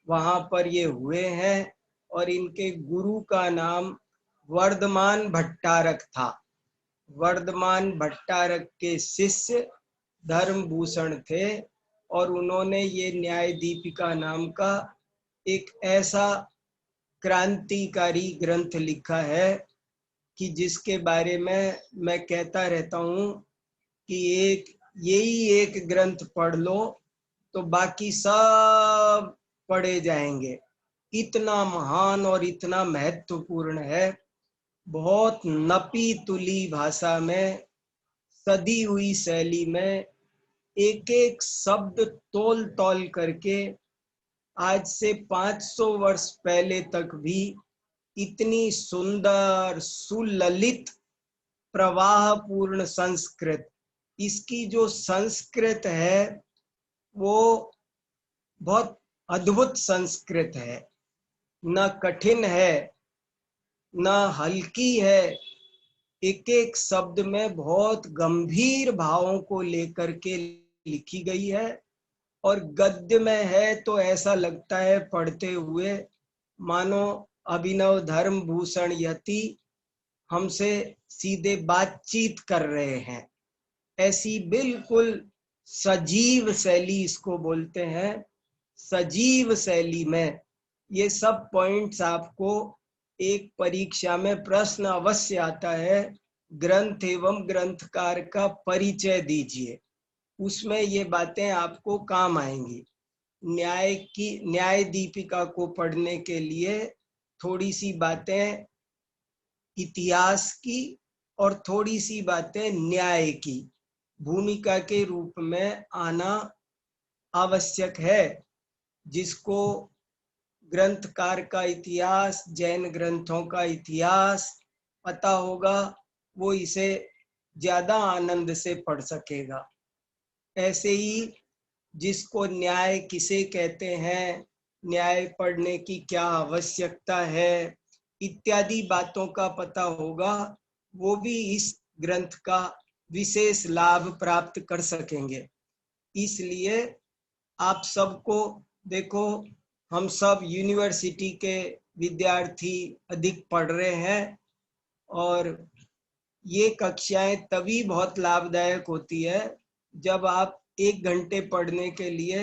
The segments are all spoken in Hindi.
वहां पर ये हुए हैं और इनके गुरु का नाम वर्धमान भट्टारक था। वर्धमान भट्टारक के शिष्य धर्मभूषण थे और उन्होंने ये न्याय दीपिका नाम का एक ऐसा क्रांतिकारी ग्रंथ लिखा है कि जिसके बारे में मैं कहता रहता हूँ कि यही एक ग्रंथ पढ़ लो तो बाकी सब पढ़े जाएंगे। इतना महान और इतना महत्वपूर्ण है। बहुत नपी तुली भाषा में, सदी हुई शैली में, एक एक शब्द तोल तोल करके आज से 500 वर्ष पहले तक भी इतनी सुंदर सुललित प्रवाहपूर्ण संस्कृत, इसकी जो संस्कृत है वो बहुत अद्भुत संस्कृत है। न कठिन है न हल्की है। एक एक शब्द में बहुत गंभीर भावों को लेकर के लिखी गई है और गद्य में है तो ऐसा लगता है पढ़ते हुए मानो अभिनव धर्मभूषण यति हमसे सीधे बातचीत कर रहे हैं। ऐसी बिल्कुल सजीव शैली इसको बोलते हैं। सजीव शैली में ये सब पॉइंट्स आपको एक परीक्षा में प्रश्न अवश्य आता है, ग्रंथ एवं ग्रंथकार का परिचय दीजिए। उसमें ये बातें आपको काम आएंगी। न्याय दीपिका को पढ़ने के लिए थोड़ी सी बातें इतिहास की और थोड़ी सी बातें न्याय की भूमिका के रूप में आना आवश्यक है। जिसको ग्रंथकार का इतिहास, जैन ग्रंथों का इतिहास पता होगा वो इसे ज्यादा आनंद से पढ़ सकेगा। ऐसे ही जिसको न्याय किसे कहते हैं, न्याय पढ़ने की क्या आवश्यकता है, इत्यादि बातों का पता होगा, वो भी इस ग्रंथ का विशेष लाभ प्राप्त कर सकेंगे। इसलिए आप सबको देखो, हम सब यूनिवर्सिटी के विद्यार्थी अधिक पढ़ रहे हैं और ये कक्षाएं तभी बहुत लाभदायक होती है जब आप 1 घंटे पढ़ने के लिए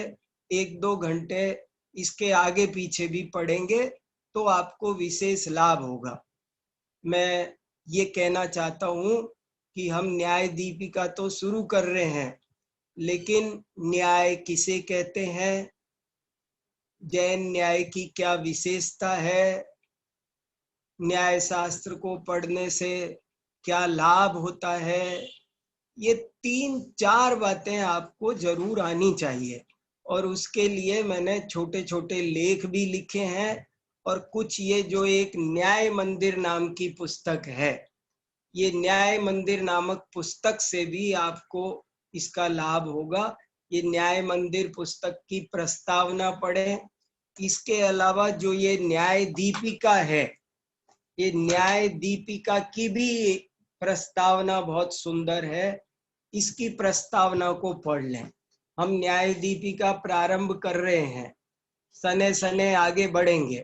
1-2 घंटे इसके आगे पीछे भी पढ़ेंगे तो आपको विशेष लाभ होगा। मैं ये कहना चाहता हूँ कि हम न्याय दीपिका तो शुरू कर रहे हैं, लेकिन न्याय किसे कहते हैं, जैन न्याय की क्या विशेषता है, न्याय शास्त्र को पढ़ने से क्या लाभ होता है, ये 3-4 बातें आपको जरूर आनी चाहिए। और उसके लिए मैंने छोटे छोटे लेख भी लिखे हैं और कुछ ये जो एक न्याय मंदिर नाम की पुस्तक है, ये न्याय मंदिर नामक पुस्तक से भी आपको इसका लाभ होगा। ये न्याय मंदिर पुस्तक की प्रस्तावना पढ़ें। इसके अलावा जो ये न्याय दीपिका है, ये न्याय दीपिका की भी प्रस्तावना बहुत सुंदर है। इसकी प्रस्तावना को पढ़ लें। हम न्याय दीपिका प्रारंभ कर रहे हैं, सने सने आगे बढ़ेंगे,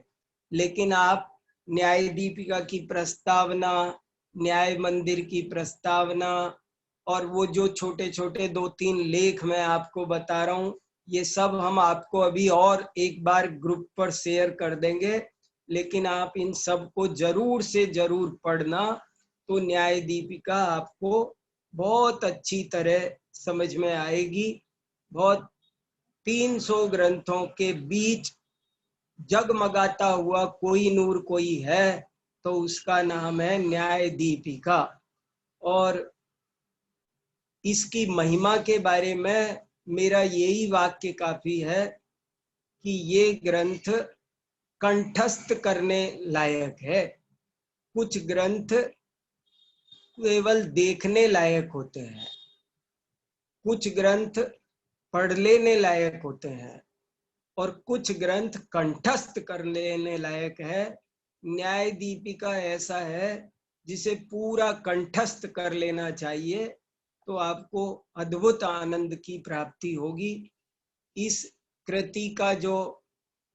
लेकिन आप न्याय दीपिका की प्रस्तावना, न्याय मंदिर की प्रस्तावना और वो जो छोटे छोटे 2-3 लेख मैं आपको बता रहा हूँ, ये सब हम आपको अभी और एक बार ग्रुप पर शेयर कर देंगे। लेकिन आप इन सब को जरूर से जरूर पढ़ना, तो न्याय दीपिका आपको बहुत अच्छी तरह समझ में आएगी। बहुत 300 ग्रंथों के बीच जगमगाता हुआ कोई नूर कोई है तो उसका नाम है न्याय दीपिका। और इसकी महिमा के बारे में मेरा यही वाक्य काफी है कि ये ग्रंथ कंठस्थ करने लायक है। कुछ ग्रंथ केवल देखने लायक होते हैं, कुछ ग्रंथ पढ़ लेने लायक होते हैं और कुछ ग्रंथ कंठस्थ कर लेने लायक है। न्याय दीपिका ऐसा है जिसे पूरा कंठस्थ कर लेना चाहिए, तो आपको अद्भुत आनंद की प्राप्ति होगी। इस कृति का जो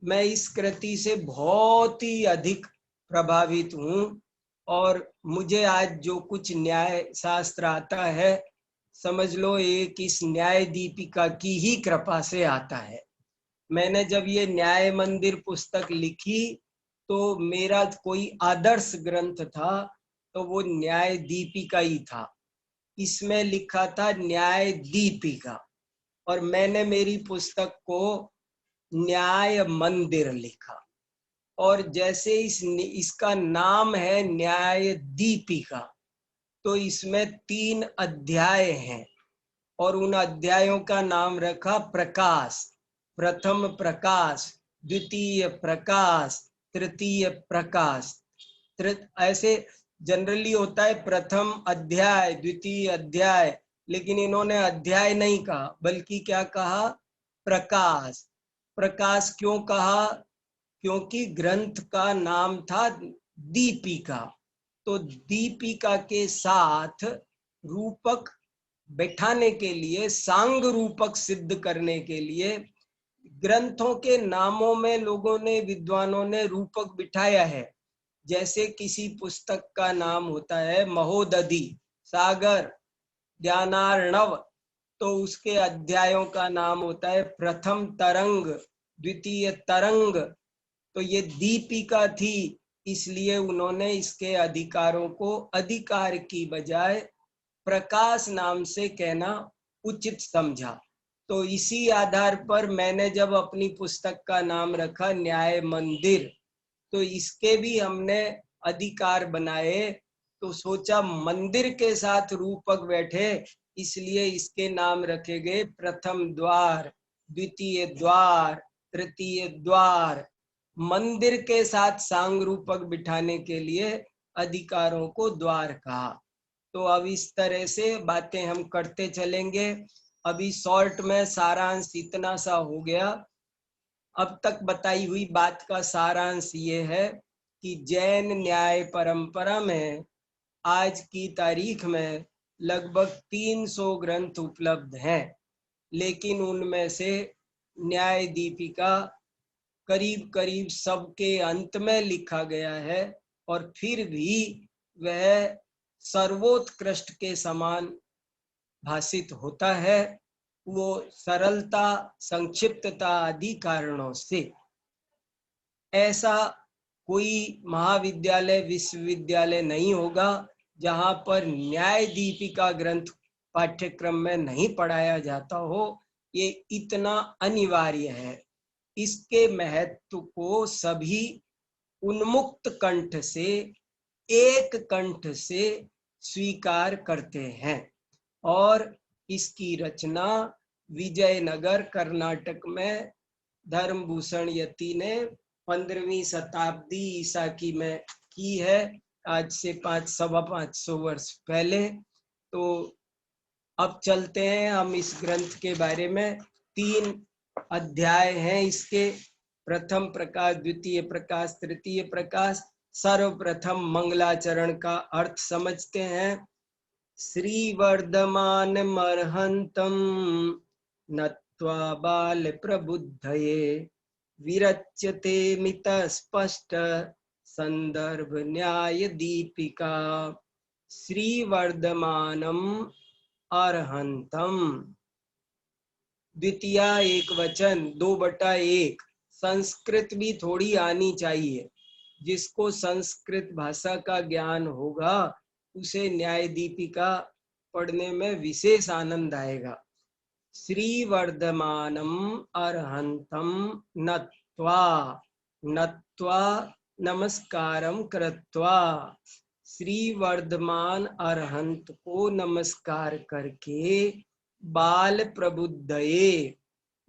मैं इस कृति से बहुत ही अधिक प्रभावित हूँ और मुझे आज जो कुछ न्याय शास्त्र आता है, समझ लो एक इस न्याय दीपिका की ही कृपा से आता है। मैंने जब ये न्याय मंदिर पुस्तक लिखी तो मेरा कोई आदर्श ग्रंथ था तो वो न्याय दीपिका ही था। इसमें लिखा था न्याय दीपिका और मैंने मेरी पुस्तक को न्याय मंदिर लिखा। और जैसे इसका नाम है न्याय दीपिका, तो इसमें 3 अध्याय हैं और उन अध्यायों का नाम रखा प्रकाश। प्रथम प्रकाश, द्वितीय प्रकाश, तृतीय प्रकाश। ऐसे जनरली होता है प्रथम अध्याय, द्वितीय अध्याय, लेकिन इन्होंने अध्याय नहीं कहा बल्कि क्या कहा, प्रकाश। प्रकाश क्यों कहा? क्योंकि ग्रंथ का नाम था दीपिका। तो दीपिका के साथ रूपक बैठाने के लिए, सांग रूपक सिद्ध करने के लिए ग्रंथों के नामों में लोगों ने, विद्वानों ने रूपक बिठाया है। जैसे किसी पुस्तक का नाम होता है महोदधि, सागर, ज्ञानार्णव, तो उसके अध्यायों का नाम होता है प्रथम तरंग, द्वितीय तरंग। तो ये दीपिका थी, इसलिए उन्होंने इसके अधिकारों को अधिकार की बजाय प्रकाश नाम से कहना उचित समझा। तो इसी आधार पर मैंने जब अपनी पुस्तक का नाम रखा न्याय मंदिर, तो इसके भी हमने अधिकार बनाए। तो सोचा मंदिर के साथ रूपक बैठे, इसलिए इसके नाम रखे गए प्रथम द्वार, द्वितीय द्वार, तृतीय द्वार। मंदिर के साथ सांग रूपक बिठाने के लिए अधिकारों को द्वार कहा। तो अब इस तरह से बातें हम करते चलेंगे। अभी शॉर्ट में सारांश इतना सा हो गया। अब तक बताई हुई बात का सारांश ये है कि जैन न्याय परंपरा में आज की तारीख में लगभग 300 ग्रंथ उपलब्ध हैं, लेकिन उनमें से न्याय दीपिका करीब करीब सबके अंत में लिखा गया है और फिर भी वह सर्वोत्कृष्ट के समान भाषित होता है। वो सरलता, संक्षिप्तता आदि कारणों से। ऐसा कोई महाविद्यालय, विश्वविद्यालय नहीं होगा जहां पर न्याय दीपिका ग्रंथ पाठ्यक्रम में नहीं पढ़ाया जाता हो। ये इतना अनिवार्य है। इसके महत्व को सभी उन्मुक्त कंठ से, एक कंठ से स्वीकार करते हैं। और इसकी रचना विजयनगर कर्नाटक में धर्मभूषण यति ने 15वीं शताब्दी ईसा की में की है, आज से 500-550 वर्ष पहले। तो अब चलते हैं हम इस ग्रंथ के बारे में। 3 अध्याय हैं इसके, प्रथम प्रकाश, द्वितीय प्रकाश, तृतीय प्रकाश। सर्वप्रथम मंगलाचरण का अर्थ समझते हैं। श्री वर्धमान मर्हंतम नत्वा बाल प्रबुद्धये विरच्यते मित स्पष्ट संदर्भ न्याय दीपिका। श्री वर्धमानम अर्हंतम, द्वितीया एक वचन 2/1। संस्कृत भी थोड़ी आनी चाहिए। जिसको संस्कृत भाषा का ज्ञान होगा उसे न्याय दीपिका पढ़ने में विशेष आनंद आएगा। श्री वर्धमानम अर्हंतम नत्वा, नत्वा नमस्कारम कृत्वा। श्री वर्धमान अर्हंत को नमस्कार करके बाल प्रबुद्धये,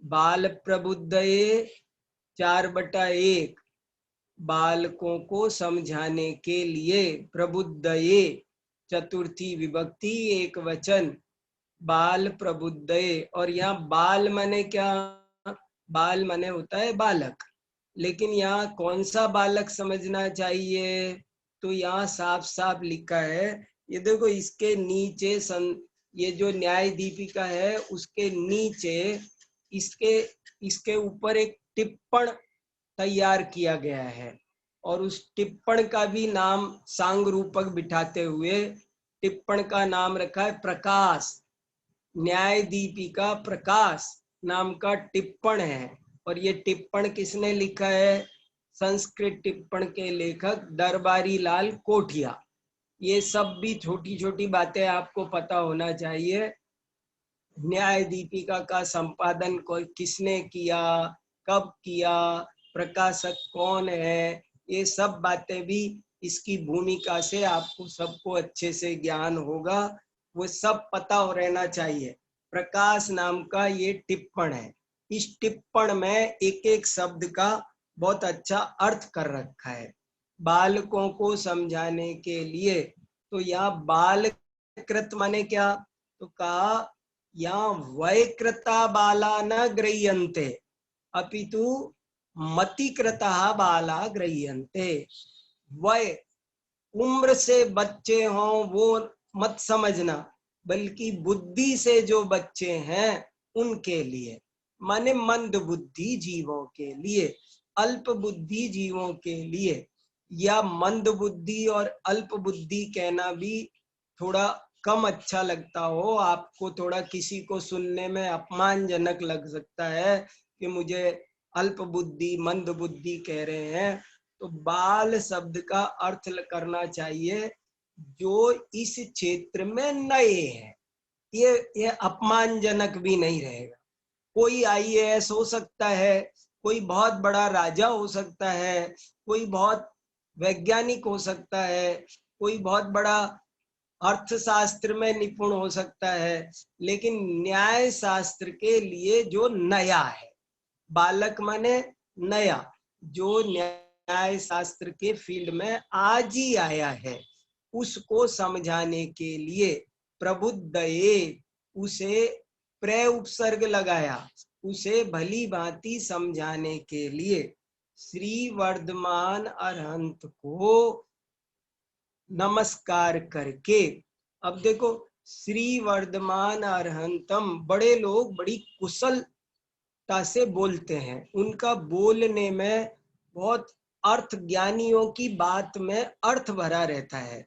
बाल प्रबुद्धये 4/1, बालकों को समझाने के लिए, प्रबुद्धये चतुर्थी विभक्ति एक वचन, बाल प्रबुद्धये। और यहाँ बाल माने क्या? बाल माने होता है बालक, लेकिन यहाँ कौन सा बालक समझना चाहिए? तो यहाँ साफ साफ लिखा है, ये देखो इसके नीचे ये जो न्याय दीपिका है उसके नीचे इसके ऊपर एक टिप्पण तैयार किया गया है। और उस टिप्पण का भी नाम सांग रूपक बिठाते हुए टिप्पण का नाम रखा है प्रकाश। न्याय दीपिका प्रकाश नाम का टिप्पण है। और ये टिप्पण किसने लिखा है? संस्कृत टिप्पण के लेखक दरबारी लाल कोठिया। ये सब भी छोटी छोटी बातें आपको पता होना चाहिए। न्याय दीपिका का संपादन को किसने किया, कब किया, प्रकाशक कौन है, ये सब बातें भी इसकी भूमिका से आपको सबको अच्छे से ज्ञान होगा, वो सब पता हो रहना चाहिए। प्रकाश नाम का ये टिप्पण है। इस टिप्पण में एक एक शब्द का बहुत अच्छा अर्थ कर रखा है बालकों को समझाने के लिए। तो यहाँ बालकृत माने क्या? तो कहा यहाँ वयकृता बाला न गृह्यन्ते अपितु मतिकृता बाला गृह्यन्ते। वय उम्र से बच्चे हों वो मत समझना, बल्कि बुद्धि से जो बच्चे हैं उनके लिए, माने मंद बुद्धि जीवों के लिए, अल्प बुद्धि जीवों के लिए। या मंद बुद्धि और अल्प बुद्धि कहना भी थोड़ा कम अच्छा लगता हो आपको, थोड़ा किसी को सुनने में अपमानजनक लग सकता है कि मुझे अल्प बुद्धि मंद बुद्धि कह रहे हैं। तो बाल शब्द का अर्थ करना चाहिए जो इस क्षेत्र में नए हैं। ये अपमानजनक भी नहीं रहेगा। कोई IAS हो सकता है, कोई बहुत बड़ा राजा हो सकता है, कोई बहुत वैज्ञानिक हो सकता है, कोई बहुत बड़ा अर्थशास्त्र में निपुण हो सकता है, लेकिन न्याय शास्त्र के लिए जो नया है, बालक माने नया, जो न्याय शास्त्र के फील्ड में आज ही आया है, उसको समझाने के लिए प्रबुद्धये उसे प्रे उपसर्ग लगाया, उसे भली भांति समझाने के लिए श्री वर्धमान अरहंत को नमस्कार करके। अब देखो, श्री वर्धमान अरहंतम, बड़े लोग बड़ी कुशलता से बोलते हैं, उनका बोलने में बहुत अर्थ, ज्ञानियों की बात में अर्थ भरा रहता है।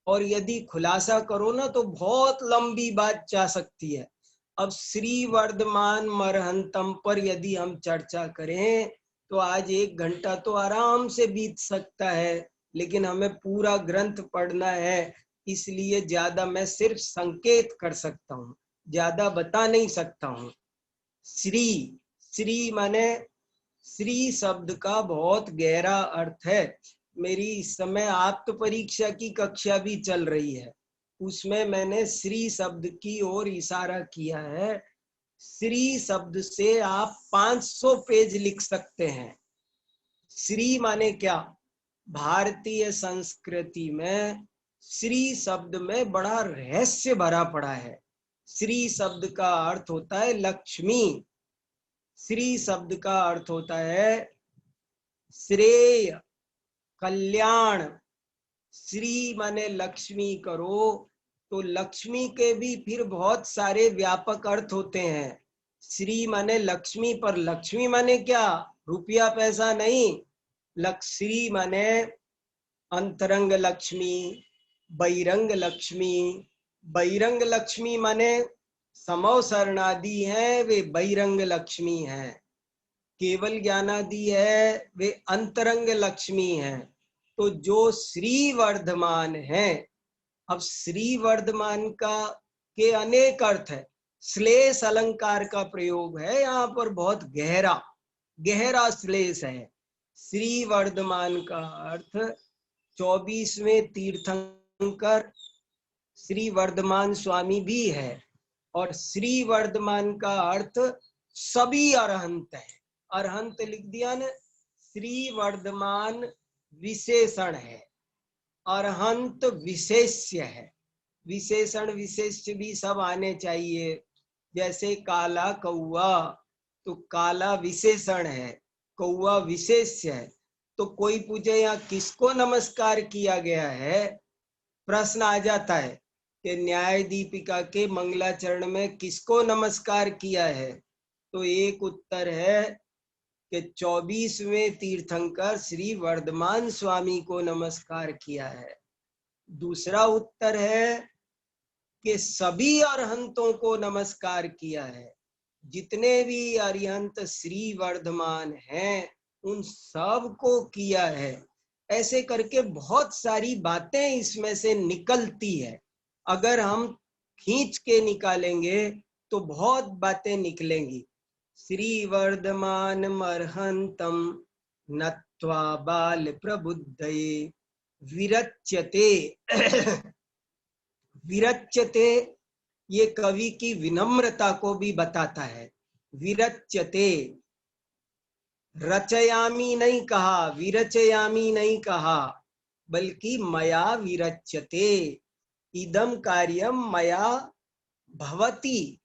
और यदि खुलासा करो ना तो बहुत लंबी बात जा सकती है। अब श्री वर्धमान मरहंतम पर यदि हम चर्चा करें तो आज 1 घंटा तो आराम से बीत सकता है, लेकिन हमें पूरा ग्रंथ पढ़ना है, इसलिए ज्यादा मैं सिर्फ संकेत कर सकता हूँ, ज्यादा बता नहीं सकता हूँ। श्री, श्री माने, श्री शब्द का बहुत गहरा अर्थ है। मेरी इस समय आत्म परीक्षा की कक्षा भी चल रही है, उसमें मैंने श्री शब्द की ओर इशारा किया है। श्री शब्द से आप 500 पेज लिख सकते हैं। श्री माने क्या? भारतीय संस्कृति में श्री शब्द में बड़ा रहस्य भरा पड़ा है। श्री शब्द का अर्थ होता है लक्ष्मी। श्री शब्द का अर्थ होता है श्रेय, कल्याण। श्री माने लक्ष्मी करो, तो लक्ष्मी के भी फिर बहुत सारे व्यापक अर्थ होते हैं। श्री माने लक्ष्मी, पर लक्ष्मी माने क्या? रुपया पैसा नहीं। श्री माने अंतरंग लक्ष्मी, बहिरंग लक्ष्मी। बहिरंग लक्ष्मी माने समव शरणादि है, वे बहिरंग लक्ष्मी है। केवल ज्ञानादि है, वे अंतरंग लक्ष्मी है। तो जो श्री वर्धमान है, अब श्री वर्धमान का के अनेक अर्थ है। श्लेष अलंकार का प्रयोग है यहाँ पर, बहुत गहरा गहरा श्लेष है। श्री वर्धमान का अर्थ 24वें तीर्थंकर श्री वर्धमान स्वामी भी है। और श्री वर्धमान का अर्थ सभी अरहंत है। अरहंत लिख दिया ने। श्री वर्धमान विशेषण है, अरहंत विशेष्य है। विशेषण विशेष्य भी सब आने चाहिए। जैसे काला कौआ, तो काला विशेषण है, कौआ विशेष्य है। तो कोई पूछे यहाँ किसको नमस्कार किया गया है, प्रश्न आ जाता है कि न्याय दीपिका के मंगलाचरण में किसको नमस्कार किया है। तो एक उत्तर है कि 24वें तीर्थंकर श्री वर्धमान स्वामी को नमस्कार किया है। दूसरा उत्तर है कि सभी अरहंतों को नमस्कार किया है। जितने भी अरिहंत श्री वर्धमान हैं उन सब को किया है। ऐसे करके बहुत सारी बातें इसमें से निकलती है। अगर हम खींच के निकालेंगे तो बहुत बातें निकलेंगी। श्री वर्धमान मर्हंतम नत्वा बाल प्रबुद्धये विरच्यते। विरच्यते ये कवि की विनम्रता को भी बताता है। विरच्यते, रचयामी नहीं कहा, विरचयामी नहीं कहा, बल्कि मया विरच्यते, इदम कार्यम मया भवति,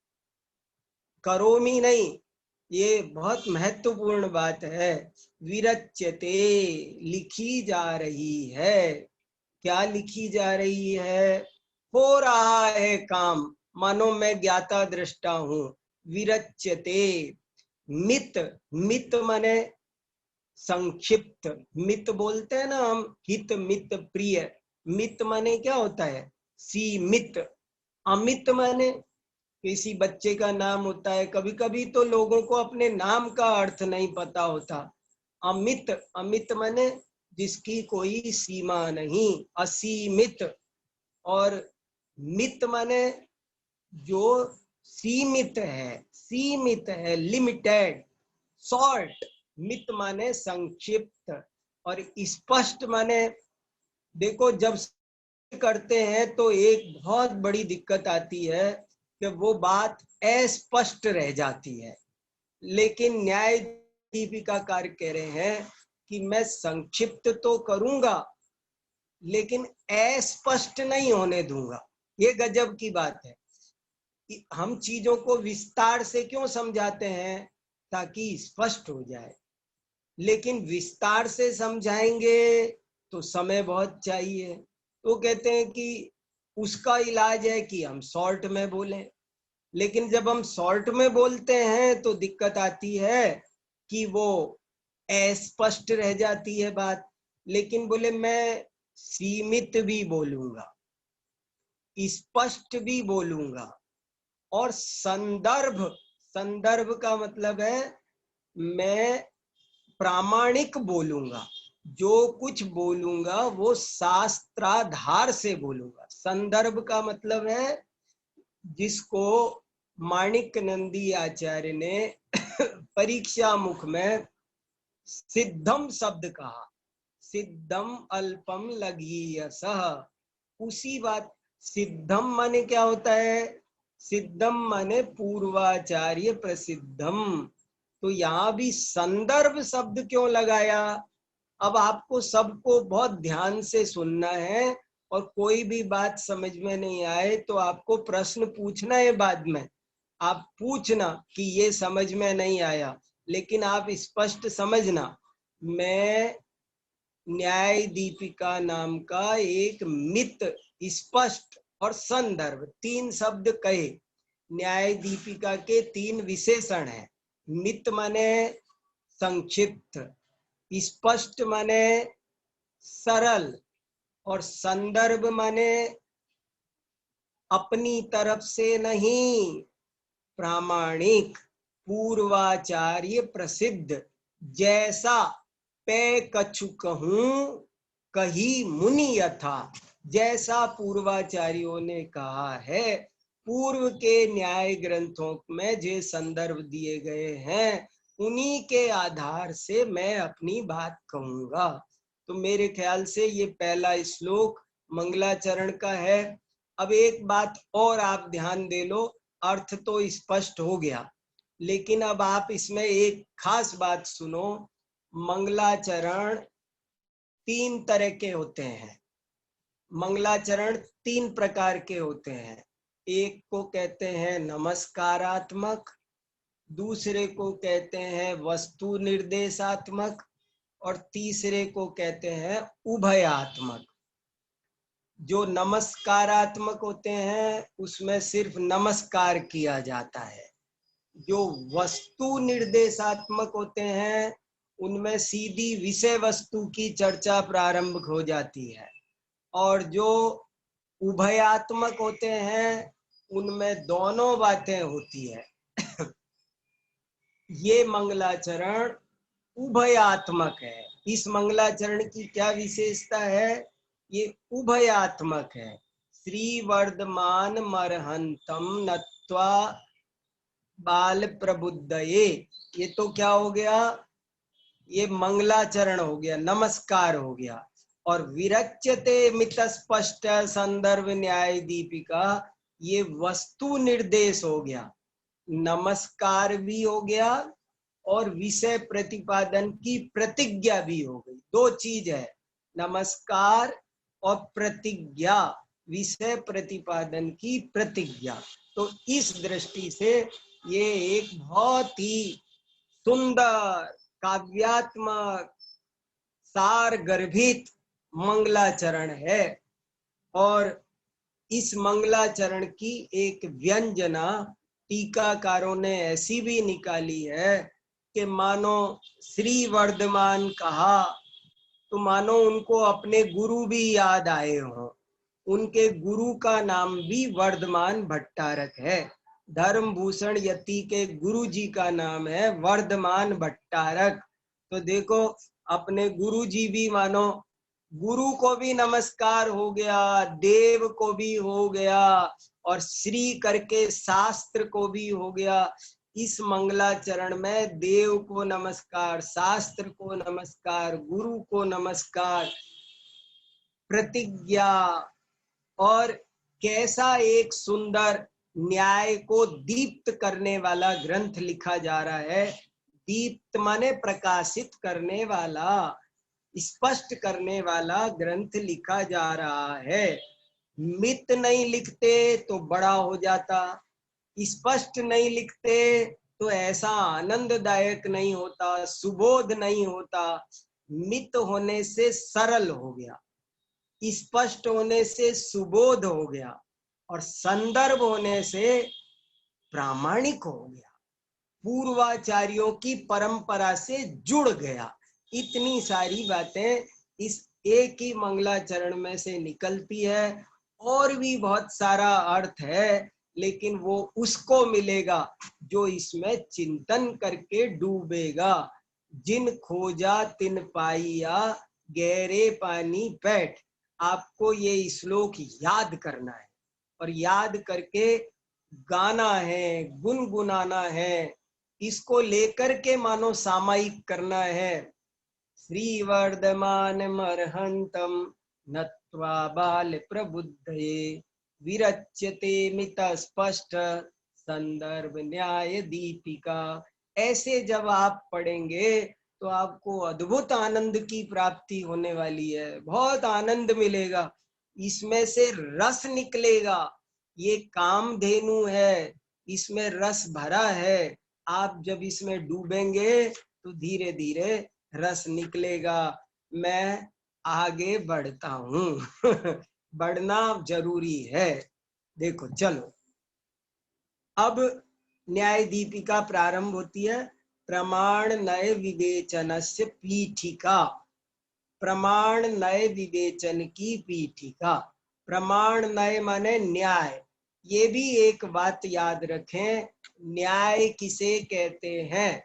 करोमि नहीं। ये बहुत महत्वपूर्ण बात है। विरच्यते, लिखी जा रही है। क्या लिखी जा रही है? हो रहा है काम, मानो मैं ज्ञाता दृष्टा हूं। विरच्यते, मित, मित माने संक्षिप्त। मित बोलते हैं ना हम, हित मित प्रिय। मित माने क्या होता है? सीमित। अमित माने किसी बच्चे का नाम होता है। कभी कभी तो लोगों को अपने नाम का अर्थ नहीं पता होता। अमित, अमित माने जिसकी कोई सीमा नहीं, असीमित। और मित माने जो सीमित है, सीमित है, लिमिटेड, शॉर्ट। मित माने संक्षिप्त। और स्पष्ट माने, देखो जब करते हैं तो एक बहुत बड़ी दिक्कत आती है कि वो बात अस्पष्ट रह जाती है। लेकिन न्याय दीपिकाकार कह रहे हैं कि मैं संक्षिप्त तो करूंगा लेकिन अस्पष्ट नहीं होने दूंगा। ये गजब की बात है। हम चीजों को विस्तार से क्यों समझाते हैं? ताकि स्पष्ट हो जाए। लेकिन विस्तार से समझाएंगे तो समय बहुत चाहिए। तो कहते हैं कि उसका इलाज है कि हम शॉर्ट में बोलें। लेकिन जब हम शॉर्ट में बोलते हैं तो दिक्कत आती है कि वो अस्पष्ट रह जाती है बात। लेकिन बोले मैं सीमित भी बोलूंगा, स्पष्ट भी बोलूंगा, और संदर्भ, संदर्भ का मतलब है मैं प्रामाणिक बोलूंगा। जो कुछ बोलूंगा वो शास्त्राधार से बोलूंगा। संदर्भ का मतलब है जिसको माणिक नंदी आचार्य ने परीक्षा मुख में सिद्धम शब्द कहा। सिद्धम अल्पम लघीयसः, उसी बात। सिद्धम माने क्या होता है? सिद्धम माने पूर्वाचार्य प्रसिद्धम। तो यहाँ भी संदर्भ शब्द क्यों लगाया? अब आपको सबको बहुत ध्यान से सुनना है, और कोई भी बात समझ में नहीं आए तो आपको प्रश्न पूछना है बाद में। आप पूछना कि ये समझ में नहीं आया, लेकिन आप स्पष्ट समझना। मैं न्याय दीपिका नाम का एक मित, स्पष्ट और संदर्भ, तीन शब्द कहे। न्याय दीपिका के तीन विशेषण हैं। मित माने संक्षिप्त, स्पष्ट माने सरल, और संदर्भ माने अपनी तरफ से नहीं, प्रामाणिक, पूर्वाचार्य प्रसिद्ध। जैसा पे कछु कहूं कही मुनि यथा, जैसा पूर्वाचार्यों ने कहा है, पूर्व के न्याय ग्रंथों में जो संदर्भ दिए गए हैं उन्हीं के आधार से मैं अपनी बात कहूंगा। तो मेरे ख्याल से ये पहला श्लोक मंगलाचरण का है। अब एक बात और आप ध्यान दे लो, अर्थ तो स्पष्ट हो गया, लेकिन अब आप इसमें एक खास बात सुनो। मंगलाचरण तीन तरह के होते हैं। मंगलाचरण तीन प्रकार के होते हैं। एक को कहते हैं नमस्कारात्मक, दूसरे को कहते हैं वस्तु निर्देशात्मक, और तीसरे को कहते हैं उभयात्मक। जो नमस्कारात्मक होते हैं उसमें सिर्फ नमस्कार किया जाता है, जो वस्तु निर्देशात्मक होते हैं उनमें सीधी विषय वस्तु की चर्चा प्रारंभ हो जाती है, और जो उभयात्मक होते हैं उनमें दोनों बातें होती है। ये मंगलाचरण उभयात्मक है। इस मंगलाचरण की क्या विशेषता है? ये उभयात्मक है। श्री वर्धमान मरहंतम नत्वा बाल प्रबुद्धये, ये तो क्या हो गया? ये मंगलाचरण हो गया, नमस्कार हो गया। और विरच्यते मित स्पष्ट संदर्भ न्याय दीपिका, ये वस्तु निर्देश हो गया, नमस्कार भी हो गया और विषय प्रतिपादन की प्रतिज्ञा भी हो गई। दो चीज है, नमस्कार और प्रतिज्ञा, विषय प्रतिपादन की प्रतिज्ञा। तो इस दृष्टि से ये एक बहुत ही सुंदर काव्यात्मक सार गर्भित मंगलाचरण है। और इस मंगलाचरण की एक व्यंजना टीकाकारों ने ऐसी भी निकाली है कि मानो श्री वर्धमान कहा तो मानो उनको अपने गुरु भी याद आए हों। उनके गुरु का नाम भी वर्धमान भट्टारक है। धर्मभूषण यति के गुरु जी का नाम है वर्धमान भट्टारक। तो देखो, अपने गुरु जी भी मानो, गुरु को भी नमस्कार हो गया, देव को भी हो गया, और श्री करके शास्त्र को भी हो गया। इस मंगलाचरण में देव को नमस्कार, शास्त्र को नमस्कार, गुरु को नमस्कार, प्रतिज्ञा, और कैसा एक सुंदर न्याय को दीप्त करने वाला ग्रंथ लिखा जा रहा है। दीप्त माने प्रकाशित करने वाला, स्पष्ट करने वाला ग्रंथ लिखा जा रहा है। मित नहीं लिखते तो बड़ा हो जाता, स्पष्ट नहीं लिखते तो ऐसा आनंददायक नहीं होता, सुबोध नहीं होता। मित होने से सरल हो गया, स्पष्ट होने से सुबोध हो गया, और संदर्भ होने से प्रामाणिक हो गया, पूर्वाचार्यों की परंपरा से जुड़ गया। इतनी सारी बातें इस एक ही मंगलाचरण में से निकलती है। और भी बहुत सारा अर्थ है, लेकिन वो उसको मिलेगा जो इसमें चिंतन करके डूबेगा। जिन खोजा तिन पाइया, गहरे पानी बैठ। आपको ये श्लोक याद करना है, और याद करके गाना है, गुनगुनाना है, इसको लेकर के मानो सामायिक करना है। श्री वर्धमान मरहंतम नत्वा बाल प्रबुद्धये, विरच्यते मित स्पष्ट संदर्भ न्याय दीपिका। ऐसे जब आप पढ़ेंगे तो आपको अद्भुत आनंद की प्राप्ति होने वाली है, बहुत आनंद मिलेगा, इसमें से रस निकलेगा। ये कामधेनु है, इसमें रस भरा है। आप जब इसमें डूबेंगे तो धीरे धीरे रस निकलेगा। मैं आगे बढ़ता हूँ। बढ़ना जरूरी है। देखो चलो, अब न्याय दीपिका प्रारंभ होती है। प्रमाण नय विवेचनस्य पीठिका, प्रमाण नय विवेचन की पीठिका। प्रमाण नय माने न्याय। ये भी एक बात याद रखें, न्याय किसे कहते हैं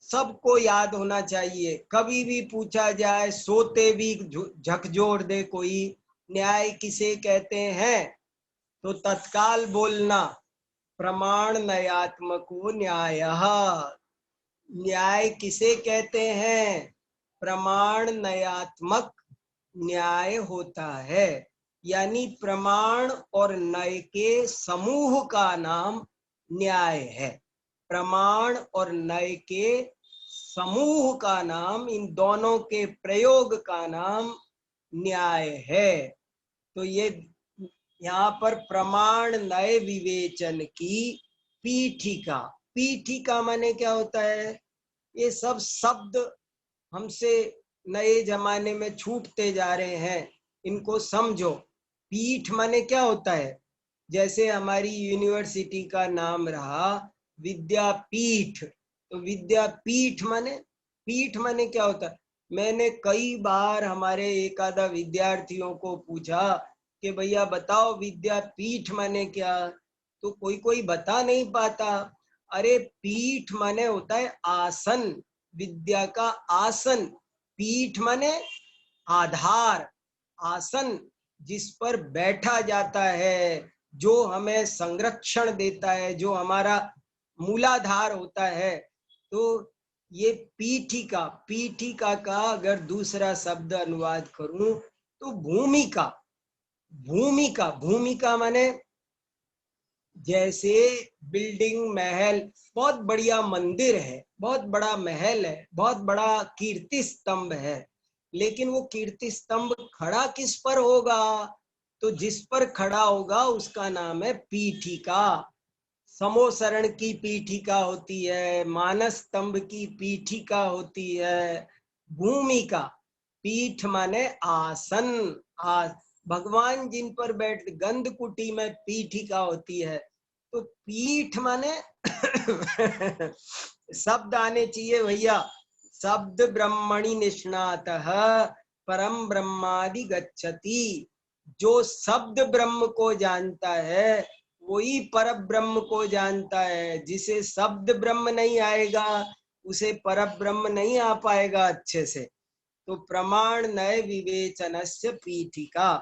सबको याद होना चाहिए। कभी भी पूछा जाए, सोते भी झकझोर दे कोई, न्याय किसे कहते हैं, तो तत्काल बोलना प्रमाण नयात्मको न्यायः। न्याय किसे कहते हैं? प्रमाण नयात्मक न्याय होता है, यानी प्रमाण और नय के समूह का नाम न्याय है। प्रमाण और नय के समूह का नाम, इन दोनों के प्रयोग का नाम न्याय है। तो ये यहाँ पर प्रमाण नय विवेचन की पीठिका। पीठिका माने क्या होता है? ये सब शब्द हमसे नए जमाने में छूटते जा रहे हैं, इनको समझो। पीठ माने क्या होता है? जैसे हमारी यूनिवर्सिटी का नाम रहा विद्यापीठ। तो विद्यापीठ माने, पीठ माने क्या होता है? मैंने कई बार हमारे एक आधा विद्यार्थियों को पूछा कि भैया बताओ विद्यापीठ माने क्या, तो कोई कोई बता नहीं पाता। अरे पीठ माने होता है आसन, विद्या का आसन। पीठ माने आधार, आसन जिस पर बैठा जाता है, जो हमें संरक्षण देता है, जो हमारा मूलाधार होता है। तो ये पीठिका, पीठिका का अगर दूसरा शब्द अनुवाद करूं तो भूमिका। भूमिका, भूमिका माने जैसे बिल्डिंग, महल, बहुत बढ़िया मंदिर है, बहुत बड़ा महल है, बहुत बड़ा कीर्ति स्तंभ है, लेकिन वो कीर्ति स्तंभ खड़ा किस पर होगा? तो जिस पर खड़ा होगा उसका नाम है पीठिका। समोसरण की पीठिका होती है, मानस स्तंभ की पीठिका होती है, भूमिका। पीठ माने आसन, भगवान जिन पर बैठ, गंधकुटी में पीठिका होती है। तो पीठ माने शब्द आने चाहिए भैया। शब्द ब्रह्मणि निष्णातः परम ब्रह्मादि गच्छति। जो शब्द ब्रह्म को जानता है वही पर ब्रह्म को जानता है। जिसे शब्द ब्रह्म नहीं आएगा उसे पर ब्रह्म नहीं आ पाएगा अच्छे से। तो प्रमाण नय विवेचनस्य पीठिका।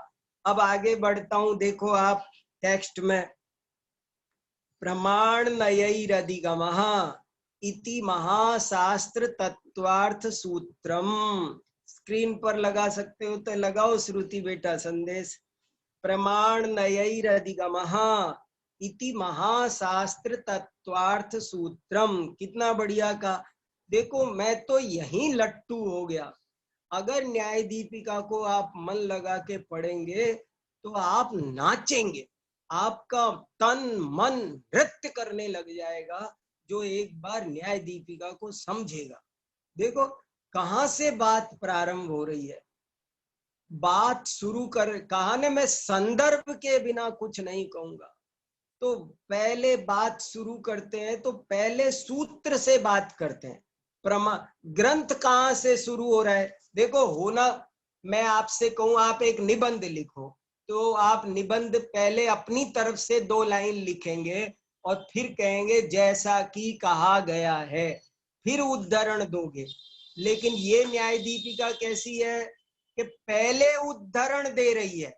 अब आगे बढ़ता हूं, देखो आप टेक्स्ट में, प्रमाण नयैरधिगमः इति महाशास्त्र तत्वार्थ सूत्रम। स्क्रीन पर लगा सकते हो तो लगाओ श्रुति बेटा संदेश। प्रमाण नयैरधिगमः इति महाशास्त्र तत्वार्थ सूत्रम। कितना बढ़िया का। देखो मैं तो यहीं लट्टू हो गया। अगर न्याय दीपिका को आप मन लगा के पढ़ेंगे तो आप नाचेंगे, आपका तन मन नृत्य करने लग जाएगा जो एक बार न्याय दीपिका को समझेगा। देखो कहां से बात प्रारंभ हो रही है। बात शुरू कर, कहा ने मैं संदर्भ के बिना कुछ नहीं कहूंगा। तो पहले बात शुरू करते हैं तो पहले सूत्र से बात करते हैं। ग्रंथ कहां से शुरू हो रहा है? देखो होना, मैं आपसे कहूं आप एक निबंध लिखो तो आप निबंध पहले अपनी तरफ से 2 लाइन लिखेंगे और फिर कहेंगे जैसा कि कहा गया है, फिर उद्धरण दोगे। लेकिन ये न्याय दीपिका कैसी है कि पहले उद्धरण दे रही है,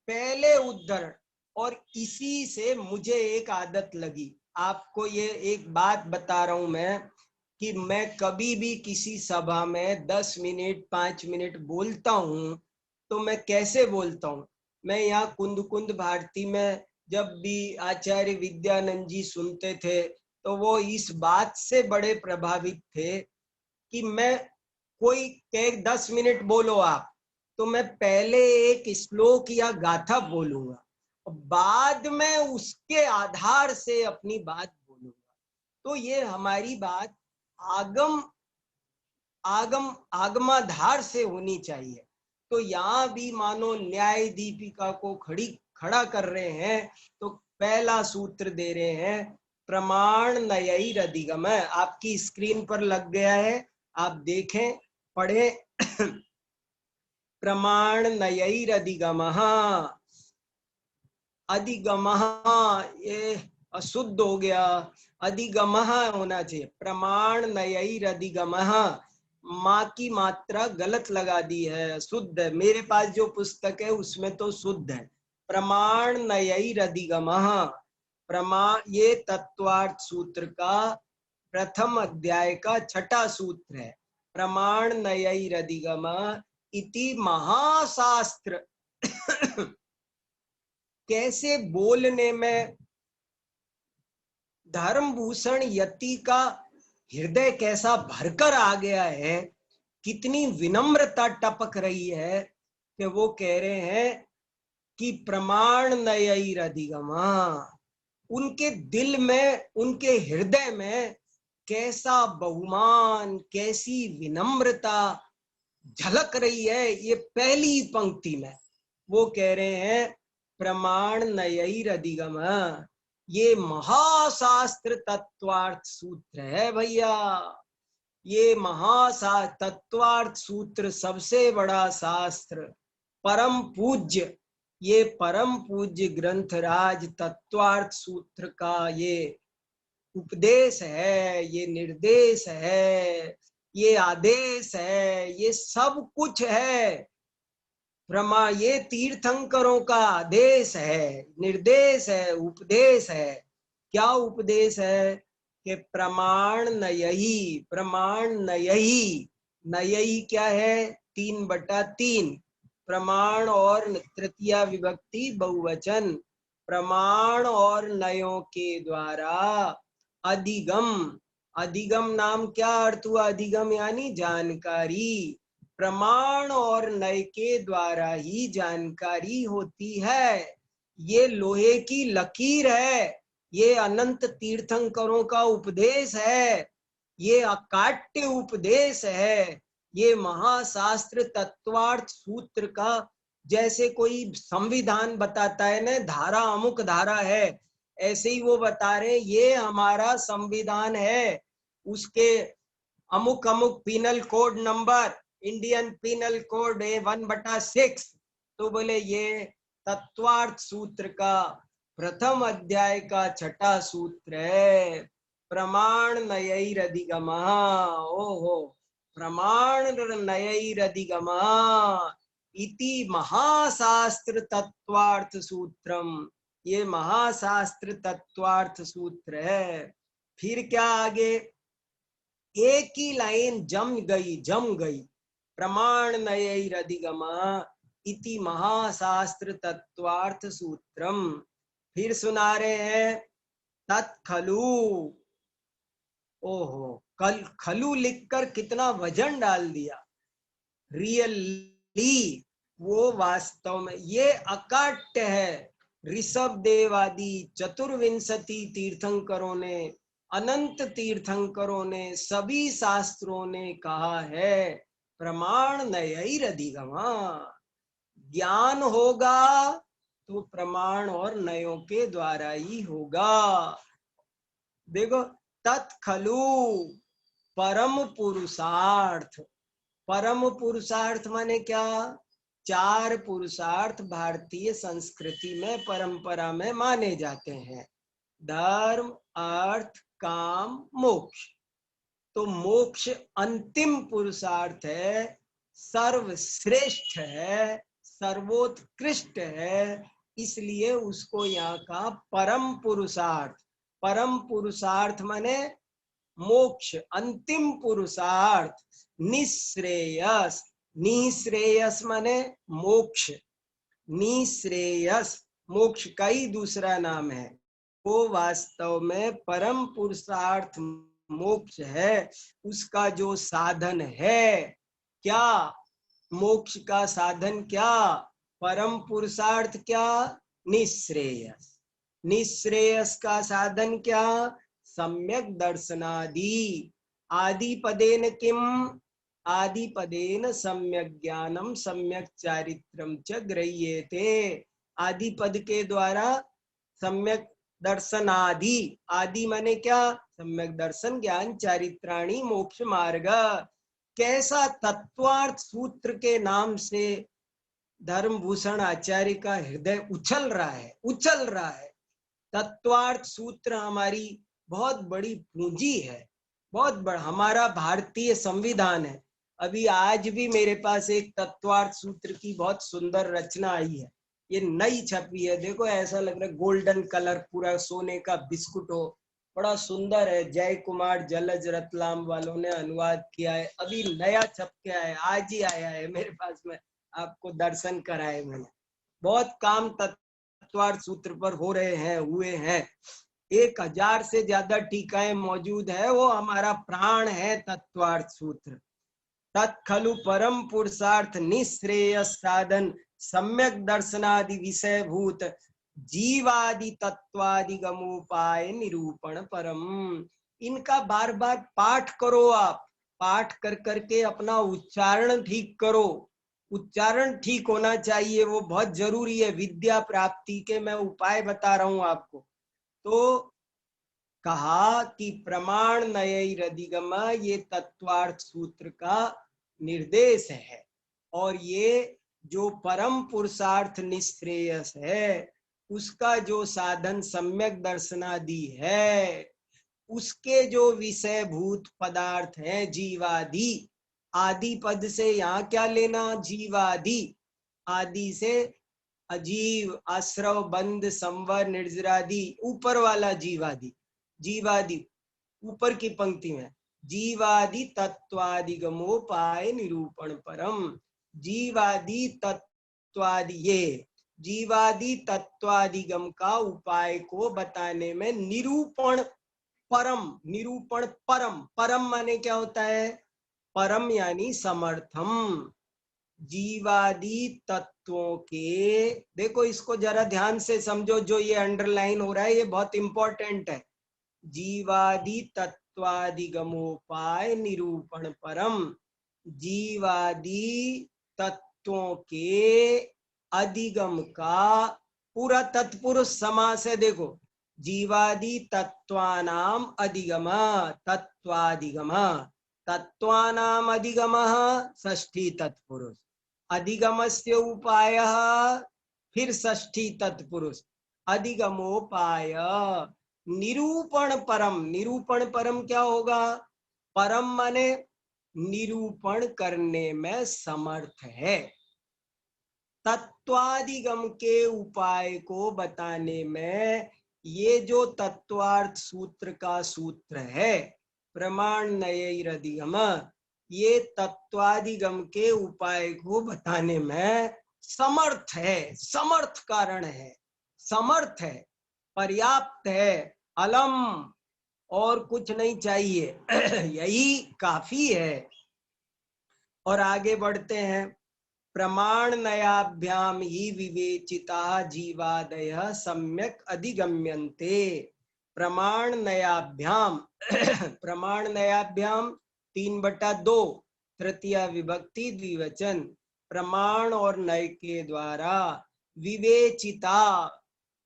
पहले उद्धरण। और इसी से मुझे एक आदत लगी, आपको ये एक बात बता रहा हूं मैं, कि मैं कभी भी किसी सभा में 10 मिनट 5 मिनट बोलता हूं तो मैं कैसे बोलता हूं। मैं यहाँ कुंद कुंद भारती में जब भी आचार्य विद्यानंद जी सुनते थे तो वो इस बात से बड़े प्रभावित थे कि मैं, कोई कहे 10 मिनट बोलो आप, तो मैं पहले एक श्लोक या गाथा बोलूंगा, बाद में उसके आधार से अपनी बात बोलूंगा। तो ये हमारी बात आगम आगम आगमाधार से होनी चाहिए। तो यहाँ भी मानो न्याय दीपिका को खड़ा कर रहे हैं तो पहला सूत्र दे रहे हैं प्रमाण नयैरधिगम। आपकी स्क्रीन पर लग गया है, आप देखें पढ़े। प्रमाण नयैरधिगमः, अधिगमः ये अशुद्ध हो गया, अधिगमः होना चाहिए। प्रमाण नयैरधिगमः, माँ की मात्रा गलत लगा दी है, शुद्ध है। मेरे पास जो पुस्तक है उसमें तो शुद्ध है। प्रमाण नयैरधिगमः, प्रमाण ये तत्वार्थ सूत्र का प्रथम अध्याय का 6ठा सूत्र है। प्रमाण नयैरधिगमः इति महाशास्त्र। कैसे बोलने में धर्मभूषण यति का हृदय कैसा भरकर आ गया है, कितनी विनम्रता टपक रही है कि वो कह रहे हैं कि प्रमाण नयैरधिगमः। उनके दिल में, उनके हृदय में कैसा बहुमान, कैसी विनम्रता झलक रही है। ये पहली पंक्ति में वो कह रहे हैं प्रमाण नयैरधिगमः ये महाशास्त्र तत्वार्थ सूत्र है भैया। ये तत्वार्थ सूत्र सबसे बड़ा शास्त्र, परम पूज्य, ये परम पूज्य ग्रंथराज तत्वार्थ सूत्र का ये उपदेश है, ये निर्देश है, ये आदेश है, ये सब कुछ है। ये तीर्थंकरों का आदेश है, निर्देश है, उपदेश है। क्या उपदेश है कि प्रमाण नयही, प्रमाण नयही। नयही क्या है? 3/3 प्रमाण और तृतीया विभक्ति बहुवचन। प्रमाण और नयों के द्वारा अधिगम। अधिगम नाम क्या अर्थ हुआ? अधिगम यानी जानकारी। प्रमाण और नय के द्वारा ही जानकारी होती है। ये लोहे की लकीर है, ये अनंत तीर्थंकरों का उपदेश है, ये अकाट्य उपदेश है। ये महाशास्त्र तत्वार्थ सूत्र का, जैसे कोई संविधान बताता है ना, धारा अमुक धारा है, ऐसे ही वो बता रहे ये हमारा संविधान है, उसके अमुक अमुक penal code number, Indian penal code 1/6। तो बोले ये तत्वार्थ सूत्र का प्रथम अध्याय का 6ठा सूत्र है, प्रमाण नयैरधिगमः। ओहो, प्रमाण नयैरधिगमः इति महाशास्त्र तत्वार्थ सूत्रम। ये महाशास्त्र तत्वार्थ सूत्र है। फिर क्या आगे? एक ही लाइन जम गई। प्रमाण नयैरधिगमः इति महाशास्त्र तत्वार्थ सूत्रम। फिर सुना रहे हैं तत्खलु। ओहो, खलु लिखकर कितना वजन डाल दिया। रियली, वो वास्तव में ये अकाट्य है। ऋषभ देव आदि चतुर्विंशति तीर्थंकरों ने, अनंत तीर्थंकरों ने, सभी शास्त्रों ने कहा है प्रमाण नयैरधिगमः। ज्ञान होगा तो प्रमाण और नयों के द्वारा ही होगा। देखो, तत्खलु परम पुरुषार्थ। परम पुरुषार्थ माने क्या? 4 पुरुषार्थ भारतीय संस्कृति में, परंपरा में माने जाते हैं, धर्म, अर्थ, काम, मोक्ष। तो मोक्ष अंतिम पुरुषार्थ है, सर्वश्रेष्ठ है, सर्वोत्कृष्ट है, इसलिए उसको यहाँ का परम पुरुषार्थ। परम पुरुषार्थ माने मोक्ष, अंतिम पुरुषार्थ। निश्रेयस, निश्रेयस माने मोक्ष, निश्रेयस मोक्ष का ही दूसरा नाम है। वो वास्तव में परम पुरुषार्थ मोक्ष है, उसका जो साधन है। क्या मोक्ष का साधन? क्या परम पुरुषार्थ? क्या निश्रेयस। निश्रेयस का साधन क्या? सम्यक दर्शनादि। आदिपदेन किम? आदिपदेन सम्यक ज्ञानम सम्यक चारित्रम च गृह्यते। आदिपद के द्वारा सम्यक दर्शन आदि। आदि माने क्या? सम्यक दर्शन, ज्ञान, चारित्राणि, मोक्ष मार्ग। कैसा तत्वार्थ सूत्र के नाम से धर्मभूषण आचार्य का हृदय उछल रहा है, उछल रहा है। तत्वार्थ सूत्र हमारी बहुत बड़ी पूंजी है, बहुत बड़ा हमारा भारतीय संविधान है। अभी आज भी मेरे पास एक तत्वार्थ सूत्र की बहुत सुंदर रचना आई है, ये नई छपी है। देखो, ऐसा लग रहा है गोल्डन कलर, पूरा सोने का बिस्कुट हो, बड़ा सुंदर है। जय कुमार जलज रतलाम वालों ने अनुवाद किया है, अभी नया छप के आया है, आज ही आया है मेरे पास में, आपको दर्शन कराए मैंने। बहुत काम तत्वार्थ सूत्र पर हो रहे हैं, हुए हैं। 1000 से ज्यादा टीकाएं मौजूद है, वो हमारा प्राण है तत्वार्थ सूत्र। तत्खलु परम पुरुषार्थ निश्रेयस साधन सम्यक दर्शनादि विषय भूत जीवादि तत्वादि गमोपाय निरूपण परम। इनका बार बार पाठ करो। आप पाठ कर करके अपना उच्चारण ठीक करो। उच्चारण ठीक होना चाहिए, वो बहुत जरूरी है विद्या प्राप्ति के। मैं उपाय बता रहा हूं आपको। तो कहा कि प्रमाण नयैरधिगम ये तत्वार्थ सूत्र का निर्देश है, और ये जो परम पुरुषार्थ निश्रेयस है उसका जो साधन सम्यक दर्शनादि है, उसके जो विषय भूत पदार्थ है जीवादि, आदि पद से यहाँ क्या लेना, जीवादि, आदि से अजीव, आश्रव, बंध, संवर, निर्जरादि, ऊपर वाला जीवादि, जीवादि ऊपर की पंक्ति में, जीवादि तत्वादिगमोपाय निरूपण परम, जीवादि तत्वादि, ये जीवादि तत्वादिगम का उपाय को बताने में निरूपण परम, निरूपण परम, परम माने क्या होता है, परम यानी समर्थम, जीवादि तत्वों के, देखो इसको जरा ध्यान से समझो, जो ये अंडरलाइन हो रहा है ये बहुत इंपॉर्टेंट है, जीवादि तत्वादिगमोपाय निरूपण परम, जीवादि तत्वों के अधिगम का, पूरा तत्पुरुष समास है, देखो जीवादि तत्वानाम अधिगम, तत्वादिगम, तत्वानाम अधिगम षष्ठी तत्पुरुष, अधिगमस्य उपायः फिर षष्ठी तत्पुरुष, अधिगमोपाय निरूपण परम, निरूपण परम क्या होगा, परम माने निरूपण करने में समर्थ है, तत्वादिगम के उपाय को बताने में ये जो तत्वार्थ सूत्र का सूत्र है प्रमाण नयैरधिगम, ये तत्वादिगम के उपाय को बताने में समर्थ है, समर्थ कारण है, समर्थ है, पर्याप्त है, अलम, और कुछ नहीं चाहिए यही काफी है। और आगे बढ़ते हैं, प्रमाण नयाभ्याम ही विवेचिता जीवादय सम्यक अधिगम्यन्ते, प्रमाण नयाभ्याम प्रमाण नयाभ्याम 3/2 तृतीय विभक्ति द्विवचन, प्रमाण और नय के द्वारा विवेचिता,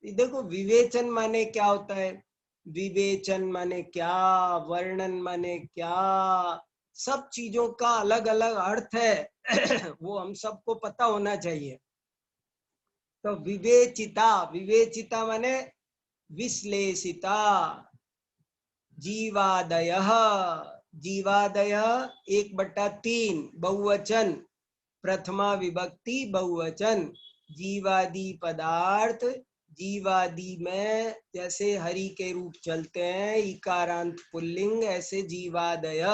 देखो विवेचन माने क्या होता है, विवेचन माने क्या, वर्णन माने क्या, सब चीजों का अलग अलग अर्थ है वो हम सबको पता होना चाहिए। तो विवेचिता, विवेचिता माने विश्लेषिता, जीवादय, जीवादय 1/3 बहुवचन, प्रथमा विभक्ति बहुवचन, जीवादि पदार्थ, जीवादि में जैसे हरि के रूप चलते हैं इकारांत पुल्लिंग, ऐसे जीवादय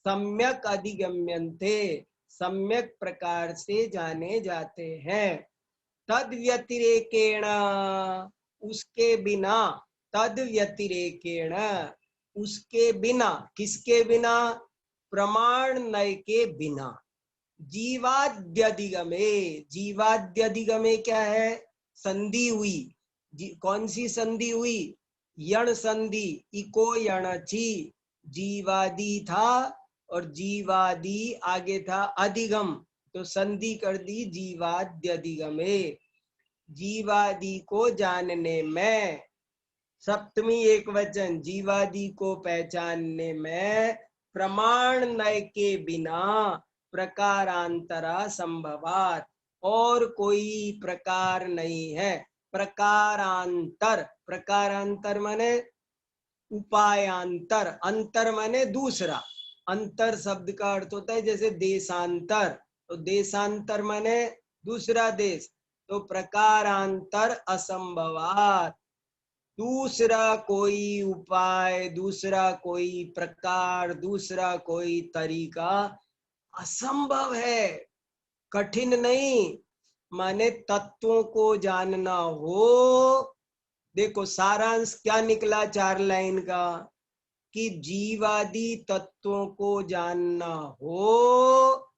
सम्यक अधिगम्यन्ते, सम्यक प्रकार से जाने जाते हैं, तद व्यतिरेकेण, उसके बिना, तद व्यतिरेकेण उसके बिना, किसके बिना, प्रमाण नय के बिना, जीवाद्यधिगमे, जीवाद्यधिगमे क्या है, संधि हुई, कौन सी संधि हुई, यण संधि, इको यणची, जीवादि था और जीवादि आगे था अधिगम, तो संधि कर दी जीवाद्यधिगमे, जीवादि को जानने में, सप्तमी एक वचन, जीवादि को पहचानने में प्रमाण नय के बिना प्रकारांतरा संभवात, और कोई प्रकार नहीं है, प्रकारांतर, प्रकारांतर माने उपायांतर, अंतर माने दूसरा, अंतर शब्द का अर्थ होता है जैसे देशांतर, तो देशांतर माने दूसरा देश, तो प्रकारांतर असंभवात, दूसरा कोई उपाय, दूसरा कोई प्रकार, दूसरा कोई तरीका असंभव है, कठिन नहीं, माने तत्वों को जानना हो, देखो सारांश क्या निकला 4 लाइन का, कि जीवादि तत्वों को जानना हो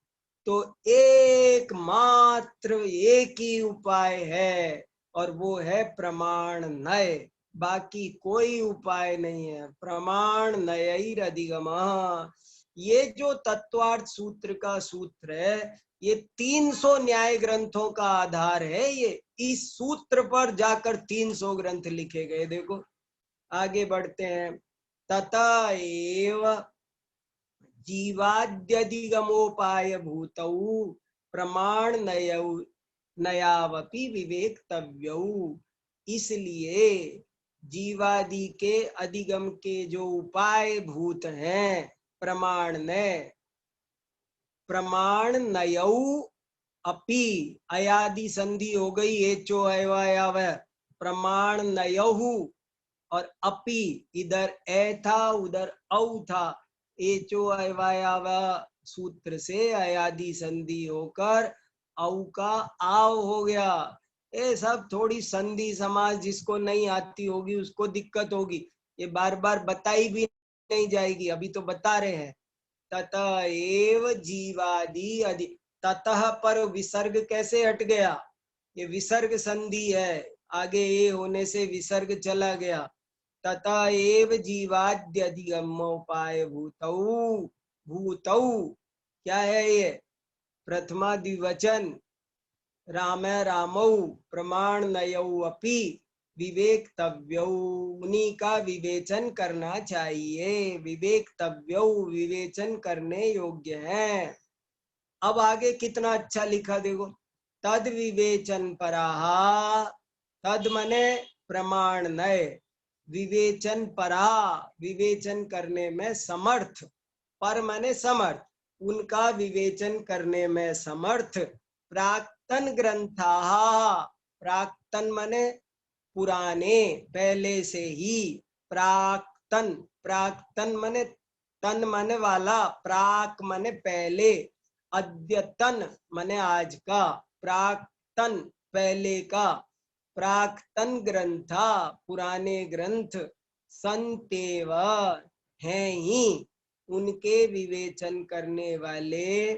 तो एकमात्र एक ही उपाय है, और वो है प्रमाण नय, बाकी कोई उपाय नहीं है, प्रमाण नयैरधिगम, ये जो तत्वार्थ सूत्र का सूत्र है ये 300 न्याय ग्रंथों का आधार है, ये इस सूत्र पर जाकर 300 ग्रंथ लिखे गए, देखो आगे बढ़ते हैं। तथा एव जीवाद्यधिगमोपाय भूतौ प्रमाण नयावपि विवेक्तव्यौ। इसलिए जीवादि के अधिगम के जो उपाय भूत हैं प्रमाण नयौ अपि, अयादि संधि हो गई, एचो अयवायाव, प्रमाण नयहु, और अपि इधर ए था उधर औ था, एचो अयवायाव सूत्र से अयादि संधि होकर औ का आव हो गया। ये सब थोड़ी संधि समाज जिसको नहीं आती होगी उसको दिक्कत होगी, ये बार बार बताई भी नहीं जाएगी, अभी तो बता रहे हैं। ततः एव जीवादि अधि, ततः पर विसर्ग कैसे हट गया, ये विसर्ग संधि है, आगे ये होने से विसर्ग चला गया। ततः एव जीवाद्य अधिगमोपाय भूतौ, भूतौ क्या है ये, प्रथमा द्विवचन, राम रामौ, प्रमाण नयौ अपि विवेक्तव्यौ, उन्हीं का विवेचन करना चाहिए, विवेक्तव्यौ विवेचन करने योग्य है। अब आगे कितना अच्छा लिखा देखो, तद विवेचन पराहा, तद मने प्रमाण नय, विवेचन परा विवेचन करने में समर्थ, पर मने समर्थ, उनका विवेचन करने में समर्थ, प्राक्तन ग्रंथाः, प्राक्तन मने पुराने, पहले से ही, प्राक्तन, प्राक्तन मने तन मने वाला, प्राक मने पहले, अद्यतन मने आज का, प्राक्तन पहले का, प्राक्तन ग्रंथा पुराने ग्रंथ, संतेव हैं ही, उनके विवेचन करने वाले,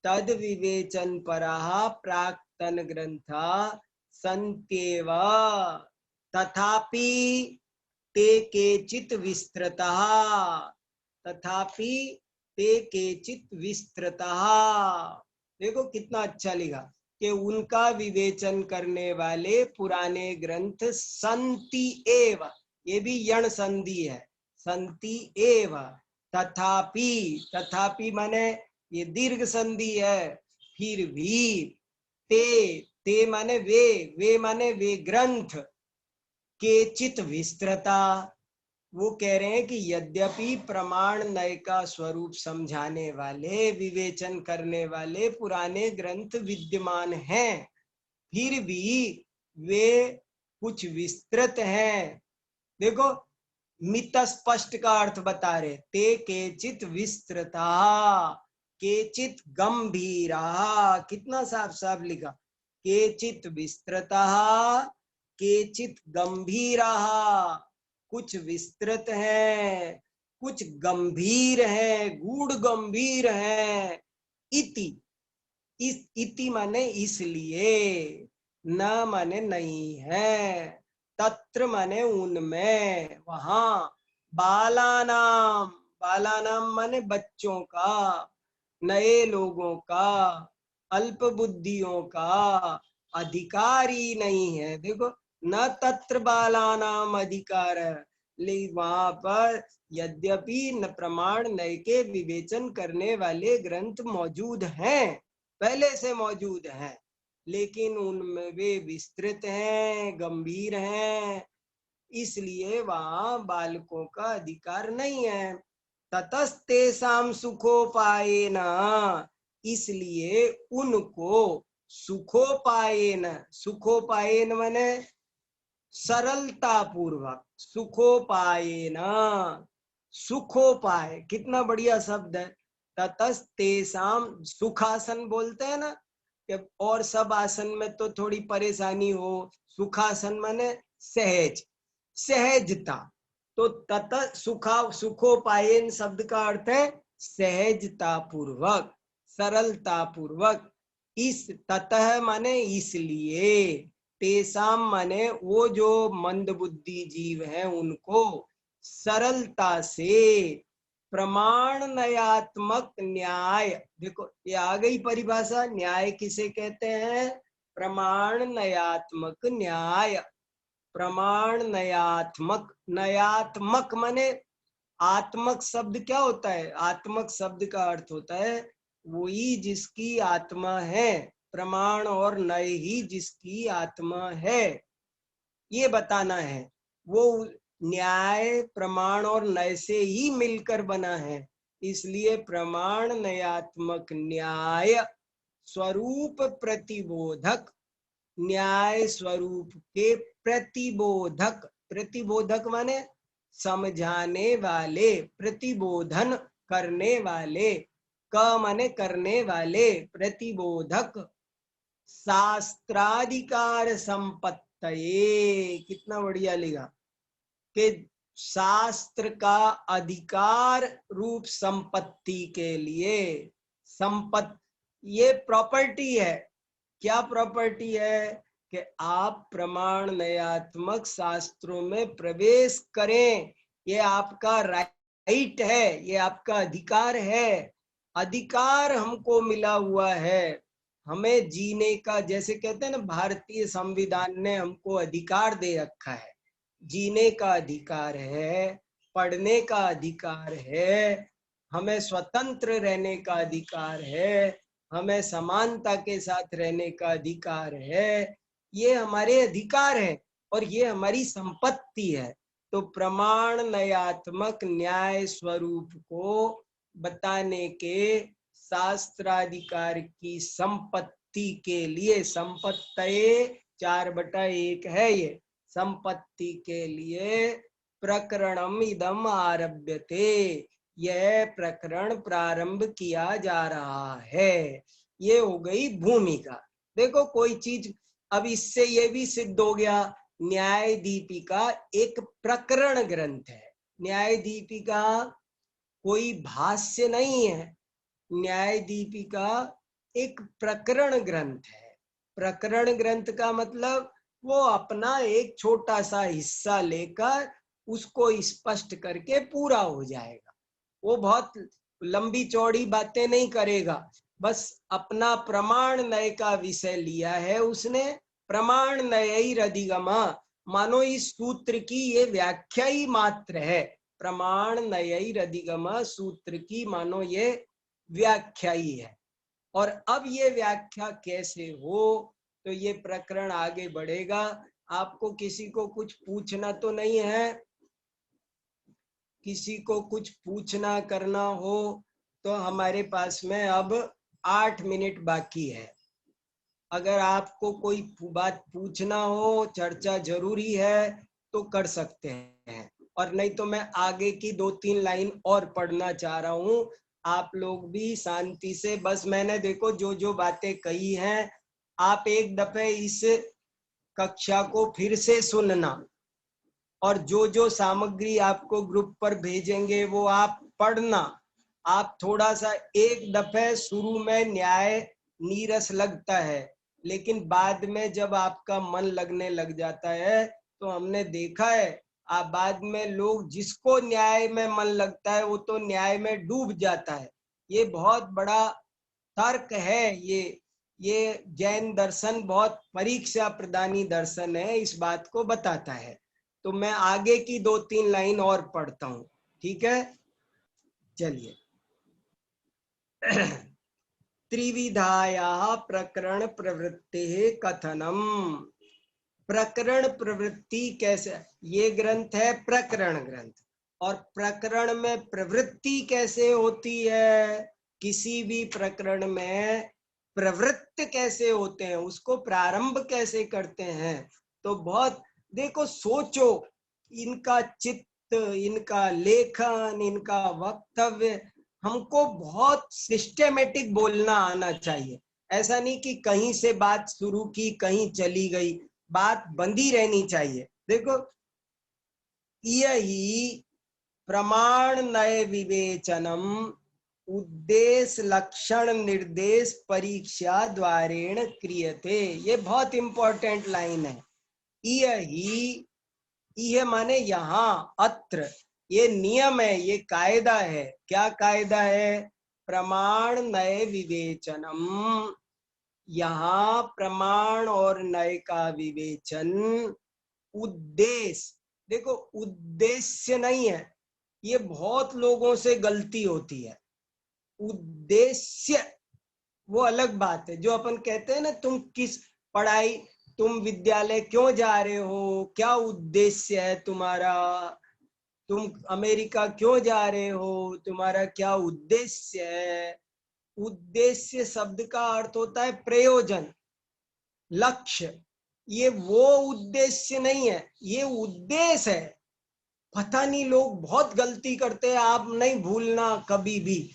तद विवेचन पराः प्राक्तन ग्रंथा संत्येव, तथापि ते केचित् विस्तृतः, तथापि ते केचित् विस्तृतः। देखो कितना अच्छा लिखा कि उनका विवेचन करने वाले पुराने ग्रंथ संति एव, ये भी यण संधि है, संति एव, तथापि, तथापि माने ये दीर्घ संधि है, फिर भी, ते माने वे माने वे ग्रंथ, केचित विस्तृता, वो कह रहे हैं कि यद्यपि प्रमाण नय का स्वरूप समझाने वाले, विवेचन करने वाले पुराने ग्रंथ विद्यमान हैं, फिर भी वे कुछ विस्तृत हैं। देखो मित स्पष्ट का अर्थ बता रहे, ते केचित विस्तृता, केचित गंभीरा, कितना साफ साफ लिखा, केचित विस्तृता, केचित गंभीरा, कुछ विस्तृत है, कुछ गंभीर है, गूढ़ गंभीर है। इति, इस इति माने इसलिए, न माने नहीं है, तत्र माने उनमें, वहां, बालानाम, बालानाम माने बच्चों का, नए लोगों का, अल्प बुद्धियों का अधिकार ही नहीं है। देखो न तत्र बालानाम अधिकार, लेकिन वहां पर यद्यपि न प्रमाण नय के विवेचन करने वाले ग्रंथ मौजूद हैं, पहले से मौजूद हैं, लेकिन उनमें वे विस्तृत हैं, गंभीर हैं, इसलिए वहां बालकों का अधिकार नहीं है। ततस्तेषां सुखोपायेन, इसलिए उनको सुखोपायेन, सुखोपायेन माने सरलता पूर्वक, सुखोपायेन, सुखोपाय कितना बढ़िया शब्द है। ततस्तेषां, सुखासन बोलते हैं ना, और सब आसन में तो थोड़ी परेशानी हो, सुखासन माने सहज, सहजता, तो तत सुखोपायन शब्द का अर्थ है सहजता पूर्वक, सरलता पूर्वक। इस ततः माने इसलिए, तेसाम माने वो जो मंद बुद्धि जीव हैं उनको सरलता से, प्रमाण नयात्मक न्याय, देखो ये आ गई परिभाषा, न्याय किसे कहते हैं, प्रमाण नयात्मक न्याय, प्रमाण नयात्मक, नयात्मक माने आत्मक शब्द क्या होता है? आत्मक शब्द का अर्थ होता है वही जिसकी आत्मा है, प्रमाण और नय ही जिसकी आत्मा है, ये बताना है। वो न्याय प्रमाण और नय से ही मिलकर बना है, इसलिए प्रमाण नयात्मक न्याय स्वरूप प्रतिबोधक, न्याय स्वरूप के प्रतिबोधक, प्रतिबोधक माने समझाने वाले, प्रतिबोधन करने वाले, क माने करने वाले, प्रतिबोधक, शास्त्राधिकार संपत्तये, कितना बढ़िया लिखा कि शास्त्र का अधिकार रूप संपत्ति के लिए, संपत्ति ये प्रॉपर्टी है। क्या प्रॉपर्टी है? कि आप प्रमाण नयात्मक शास्त्रों में प्रवेश करें, ये आपका राइट है, ये आपका अधिकार है। अधिकार हमको मिला हुआ है, हमें जीने का, जैसे कहते हैं ना भारतीय संविधान ने हमको अधिकार दे रखा है, जीने का अधिकार है, पढ़ने का अधिकार है, हमें स्वतंत्र रहने का अधिकार है, हमें समानता के साथ रहने का अधिकार है, ये हमारे अधिकार है और ये हमारी संपत्ति है। तो प्रमाण नयात्मक न्याय स्वरूप को बताने के शास्त्राधिकार की संपत्ति के लिए, संपत्तये 4/1 है ये, संपत्ति के लिए प्रकरणम इदम आरभ्यते, यह प्रकरण प्रारंभ किया जा रहा है। ये हो गई भूमिका। देखो कोई चीज, अब इससे ये भी सिद्ध हो गया, न्याय दीपिका एक प्रकरण ग्रंथ है। न्याय दीपिका कोई भाष्य नहीं है, न्याय दीपिका एक प्रकरण ग्रंथ है। प्रकरण ग्रंथ का मतलब वो अपना एक छोटा सा हिस्सा लेकर उसको स्पष्ट करके पूरा हो जाएगा, वो बहुत लंबी चौड़ी बातें नहीं करेगा, बस अपना प्रमाण नय का विषय लिया है उसने, प्रमाण नय अधिगमा, मानो इस सूत्र की ये व्याख्या ही मात्र है, प्रमाण नय अधिगमा सूत्र की मानो ये व्याख्या ही है। और अब ये व्याख्या कैसे हो, तो ये प्रकरण आगे बढ़ेगा। आपको किसी को कुछ पूछना तो नहीं है? किसी को कुछ पूछना करना हो तो हमारे पास में अब 8 मिनट बाकी है। अगर आपको कोई बात पूछना हो, चर्चा जरूरी है तो कर सकते हैं, और नहीं तो मैं आगे की 2-3 लाइन और पढ़ना चाह रहा हूँ। आप लोग भी शांति से, बस मैंने देखो जो जो बातें कही हैं, आप एक दफे इस कक्षा को फिर से सुनना, और जो जो सामग्री आपको ग्रुप पर भेजेंगे वो आप पढ़ना। आप थोड़ा सा एक दफे शुरू में न्याय नीरस लगता है, लेकिन बाद में जब आपका मन लगने लग जाता है तो हमने देखा है आप बाद में लोग, जिसको न्याय में मन लगता है वो तो न्याय में डूब जाता है। ये बहुत बड़ा तर्क है, ये जैन दर्शन बहुत परीक्षा प्रदानी दर्शन है, इस बात को बताता है। तो मैं आगे की 2-3 लाइन और पढ़ता हूँ, ठीक है? चलिए। त्रिविधाया प्रकरण प्रवृत्ति कथनम, प्रकरण प्रवृत्ति कैसे, ये ग्रंथ है प्रकरण ग्रंथ, और प्रकरण में प्रवृत्ति कैसे होती है, किसी भी प्रकरण में प्रवृत्त कैसे होते हैं, उसको प्रारंभ कैसे करते हैं। तो बहुत देखो, सोचो, इनका चित्त, इनका लेखन, इनका वक्तव्य, हमको बहुत सिस्टेमेटिक बोलना आना चाहिए। ऐसा नहीं कि कहीं से बात शुरू की कहीं चली गई, बात बंधी रहनी चाहिए। देखो, यही प्रमाण नय विवेचनम उद्देश्य लक्षण निर्देश परीक्षा द्वारेण क्रियते, ये बहुत इंपॉर्टेंट लाइन है। यही, यह माने यहाँ, अत्र, ये नियम है, ये कायदा है। क्या कायदा है? प्रमाण नय विवेचनम, यहाँ प्रमाण और नय का विवेचन उद्देश्य, देखो उद्देश्य नहीं है, ये बहुत लोगों से गलती होती है। उद्देश्य वो अलग बात है, जो अपन कहते हैं ना, तुम किस पढ़ाई, तुम विद्यालय क्यों जा रहे हो, क्या उद्देश्य है तुम्हारा, तुम अमेरिका क्यों जा रहे हो, तुम्हारा क्या उद्देश्य है। उद्देश्य शब्द का अर्थ होता है प्रयोजन, लक्ष्य। ये वो उद्देश्य नहीं है, ये उद्देश्य है। पता नहीं, लोग बहुत गलती करते हैं, आप नहीं भूलना कभी भी,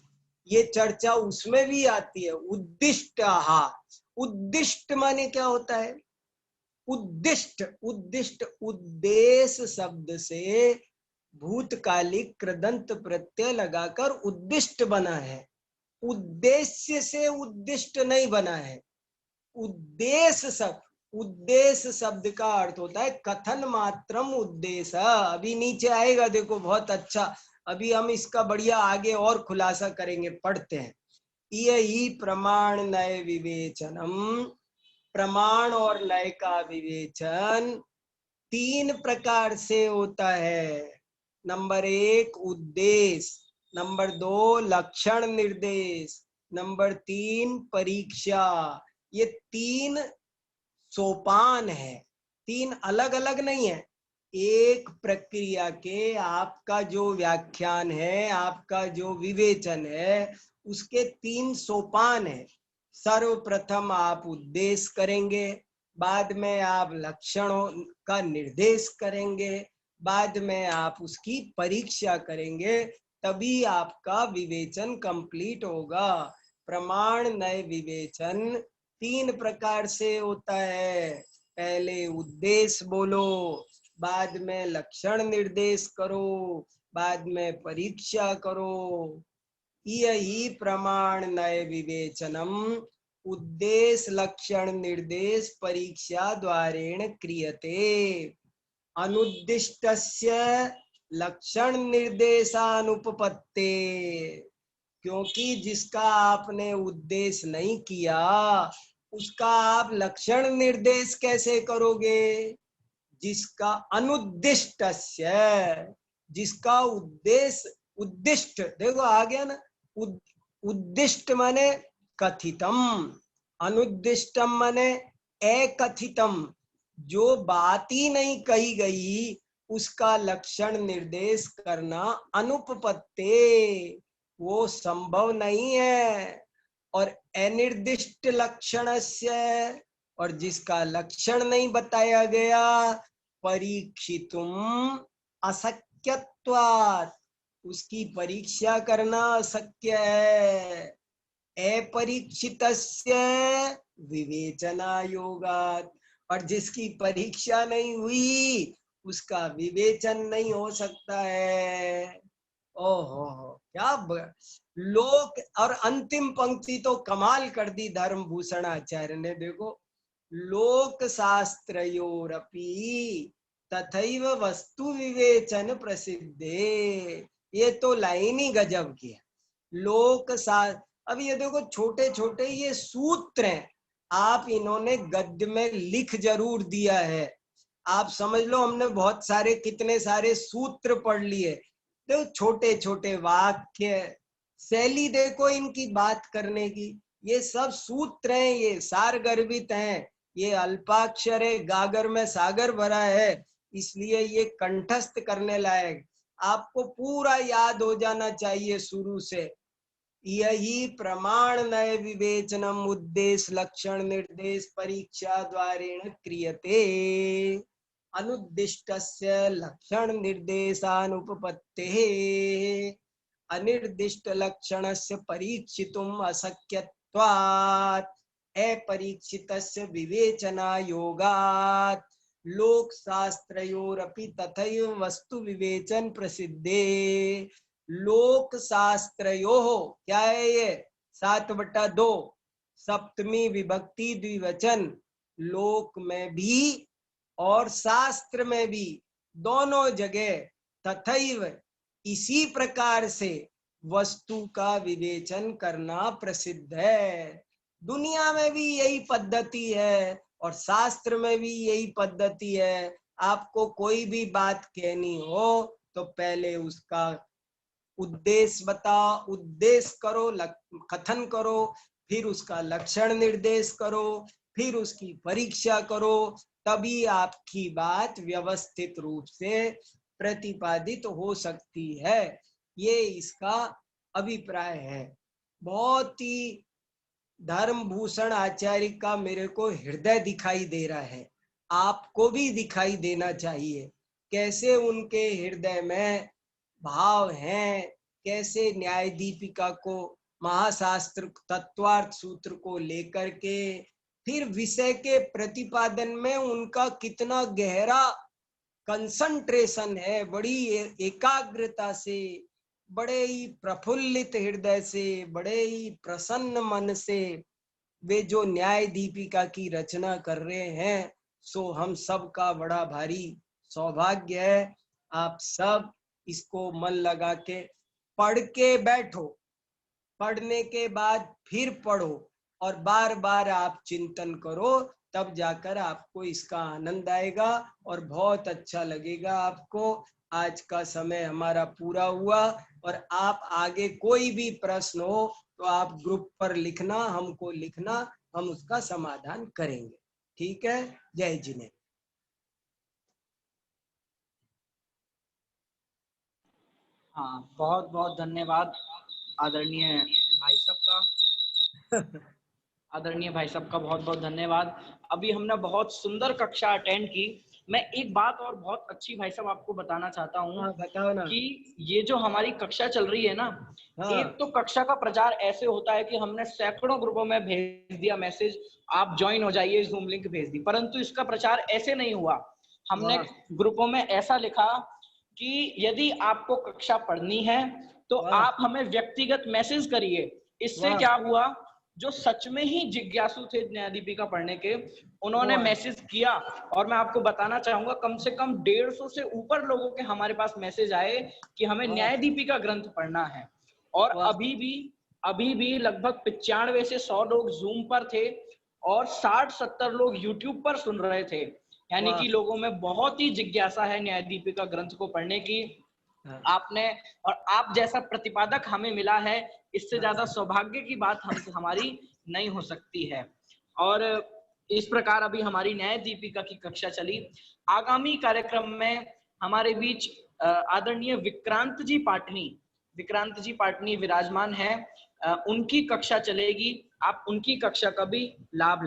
ये चर्चा उसमें भी आती है। उद्दिष्ट आहार, उद्दिष्ट माने क्या होता है, उद्दिष्ट, उद्दिष्ट उद्देश्य शब्द से भूतकालिक कृदंत प्रत्यय लगाकर उद्दिष्ट बना है, उद्देश्य से उद्दिष्ट नहीं बना है। उद्देश्य शब्द, उद्देश्य शब्द का अर्थ होता है कथन मात्रम उद्देश्य। अभी नीचे आएगा, देखो बहुत अच्छा, अभी हम इसका बढ़िया आगे और खुलासा करेंगे, पढ़ते हैं। यही प्रमाण नय विवेचनम, प्रमाण और लय का विवेचन 3 प्रकार से होता है। नंबर 1 उद्देश्य, नंबर 2 लक्षण निर्देश, नंबर 3 परीक्षा। ये 3 सोपान है, 3 अलग अलग नहीं है। एक प्रक्रिया के आपका जो व्याख्यान है, आपका जो विवेचन है, उसके 3 सोपान है। सर्वप्रथम आप उद्देश्य करेंगे, बाद में आप लक्षणों का निर्देश करेंगे, बाद में आप उसकी परीक्षा करेंगे, तभी आपका विवेचन कंप्लीट होगा। प्रमाण नय विवेचन 3 प्रकार से होता है। पहले उद्देश्य बोलो, बाद में लक्षण निर्देश करो, बाद में परीक्षा करो। यही प्रमाण नय विवेचनम उद्देश्य लक्षण निर्देश परीक्षा द्वारेण क्रियते। अनुद्दिष्टस्य लक्षण निर्देशानुपपत्ते, क्योंकि जिसका आपने उद्देश्य नहीं किया, उसका आप लक्षण निर्देश कैसे करोगे। जिसका अनुद्दिष्टस्य, जिसका उद्देश्य, उद्दिष्ट देखो आ गया ना, उद्दिष्ट माने कथितम, अनुद्दिष्टम माने अकथितम, जो बात ही नहीं कही गई उसका लक्षण निर्देश करना अनुपपत्ते, वो संभव नहीं है। और अनिर्दिष्ट लक्षणस्य, और जिसका लक्षण नहीं बताया गया, परीक्षितुम अशक्यत्वात्, उसकी परीक्षा करना अशक्य है। अपरीक्षितस्य विवेचना योगात्, और जिसकी परीक्षा नहीं हुई उसका विवेचन नहीं हो सकता है। ओहो, क्या लोक, और अंतिम पंक्ति तो कमाल कर दी धर्मभूषण आचार्य ने, देखो लोक शास्त्रयोरपि तथैव वस्तु विवेचन प्रसिद्धे, ये तो लाइन ही गजब की है। लोक शास्त्र, अब ये देखो छोटे छोटे ये सूत्र हैं, आप इन्होंने गद्य में लिख जरूर दिया है, आप समझ लो हमने बहुत सारे, कितने सारे सूत्र पढ़ लिए। तो छोटे छोटे वाक्य, शैली देखो इनकी बात करने की, ये सब सूत्र हैं, ये सार गर्भित हैं, ये अल्पाक्षर है, गागर में सागर भरा है, इसलिए ये कंठस्थ करने लायक, आपको पूरा याद हो जाना चाहिए शुरू से। यही प्रमाण नय विवेचनम उद्देश्य लक्षण निर्देश परीक्षा द्वारेण क्रियते। अनुद्दिष्टस्य लक्षण निर्देशानुपपत्तेः अनिर्दिष्ट लक्षणस्य परीक्षितुम् अशक्यत्वात् अपरीक्षितस्य विवेचना योगात् लोक शास्त्रयोरपि तथैव वस्तु विवेचन प्रसिद्धे। लोक शास्त्रयोः क्या है ये, 7/2 सप्तमी विभक्ति द्विवचन, लोक में भी और शास्त्र में भी, दोनों जगह तथैव इसी प्रकार से वस्तु का विवेचन करना प्रसिद्ध है। दुनिया में भी यही पद्धति है और शास्त्र में भी यही पद्धति है। आपको कोई भी बात कहनी हो तो पहले उसका उद्देश्य बताओ, उद्देश्य करो, कथन करो, फिर उसका लक्षण निर्देश करो, फिर उसकी परीक्षा करो, तभी आपकी बात व्यवस्थित रूप से प्रतिपादित हो सकती है। ये इसका अभिप्राय है। बहुत ही धर्मभूषण आचार्य का मेरे को हृदय दिखाई दे रहा है, आपको भी दिखाई देना चाहिए कैसे उनके हृदय में भाव हैं, कैसे न्याय दीपिका को, महाशास्त्र तत्वार्थ सूत्र को लेकर के फिर विषय के प्रतिपादन में उनका कितना गहरा कंसंट्रेशन है, बड़ी एकाग्रता से, बड़े ही प्रफुल्लित हृदय से, बड़े ही प्रसन्न मन से वे जो न्याय दीपिका की रचना कर रहे हैं, सो हम सब का बड़ा भारी सौभाग्य है। आप सब इसको मन लगा के पढ़ के बैठो, पढ़ने के बाद फिर पढ़ो और बार बार आप चिंतन करो, तब जाकर आपको इसका आनंद आएगा और बहुत अच्छा लगेगा आपको। आज का समय हमारा पूरा हुआ और आप आगे कोई भी प्रश्न हो तो आप ग्रुप पर लिखना, हमको लिखना, हम उसका समाधान करेंगे। ठीक है, जय जिनेन्द्र। हाँ, बहुत बहुत धन्यवाद आदरणीय भाई साहब का। आदरणीय भाई साहब का बहुत बहुत धन्यवाद। अभी हमने बहुत सुंदर कक्षा अटेंड की। मैं एक बात और बहुत अच्छी भाई साहब आपको बताना चाहता हूँ। हाँ, बताओ ना। कि ये जो हमारी कक्षा चल रही है ना, हाँ, एक तो कक्षा का प्रचार ऐसे होता है कि हमने सैकड़ों ग्रुपों में भेज दिया मैसेज, आप ज्वाइन हो जाइए, जूम लिंक भेज दी, परंतु इसका प्रचार ऐसे नहीं हुआ। हमने वाह, ग्रुपों में ऐसा लिखा कि यदि आपको कक्षा पढ़नी है तो वाह, आप हमें व्यक्तिगत मैसेज करिए। इससे वाह, क्या हुआ, जो सच में ही जिज्ञासु थे न्याय दीपिका पढ़ने के, उन्होंने वाह, मैसेज किया। और मैं आपको बताना चाहूंगा, कम से कम 150 से ऊपर लोगों के हमारे पास मैसेज आए कि हमें वाह, न्याय दीपिका ग्रंथ पढ़ना है। और वाह, अभी भी लगभग 95 से 100 लोग जूम पर थे और 60-70 लोग यूट्यूब पर सुन रहे थे। यानी वाह। कि लोगों में बहुत ही जिज्ञासा है न्याय दीपिका ग्रंथ को पढ़ने की। हाँ, आपने और आप जैसा प्रतिपादक हमें मिला है, इससे ज्यादा हाँ, सौभाग्य की बात हमारी नहीं हो सकती है। और इस प्रकार अभी हमारी न्याय दीपिका की कक्षा चली। आगामी कार्यक्रम में हमारे बीच आदरणीय विक्रांत जी पाटनी विराजमान है। उनकी कक्षा चलेगी, आप उनकी कक्षा का भी लाभ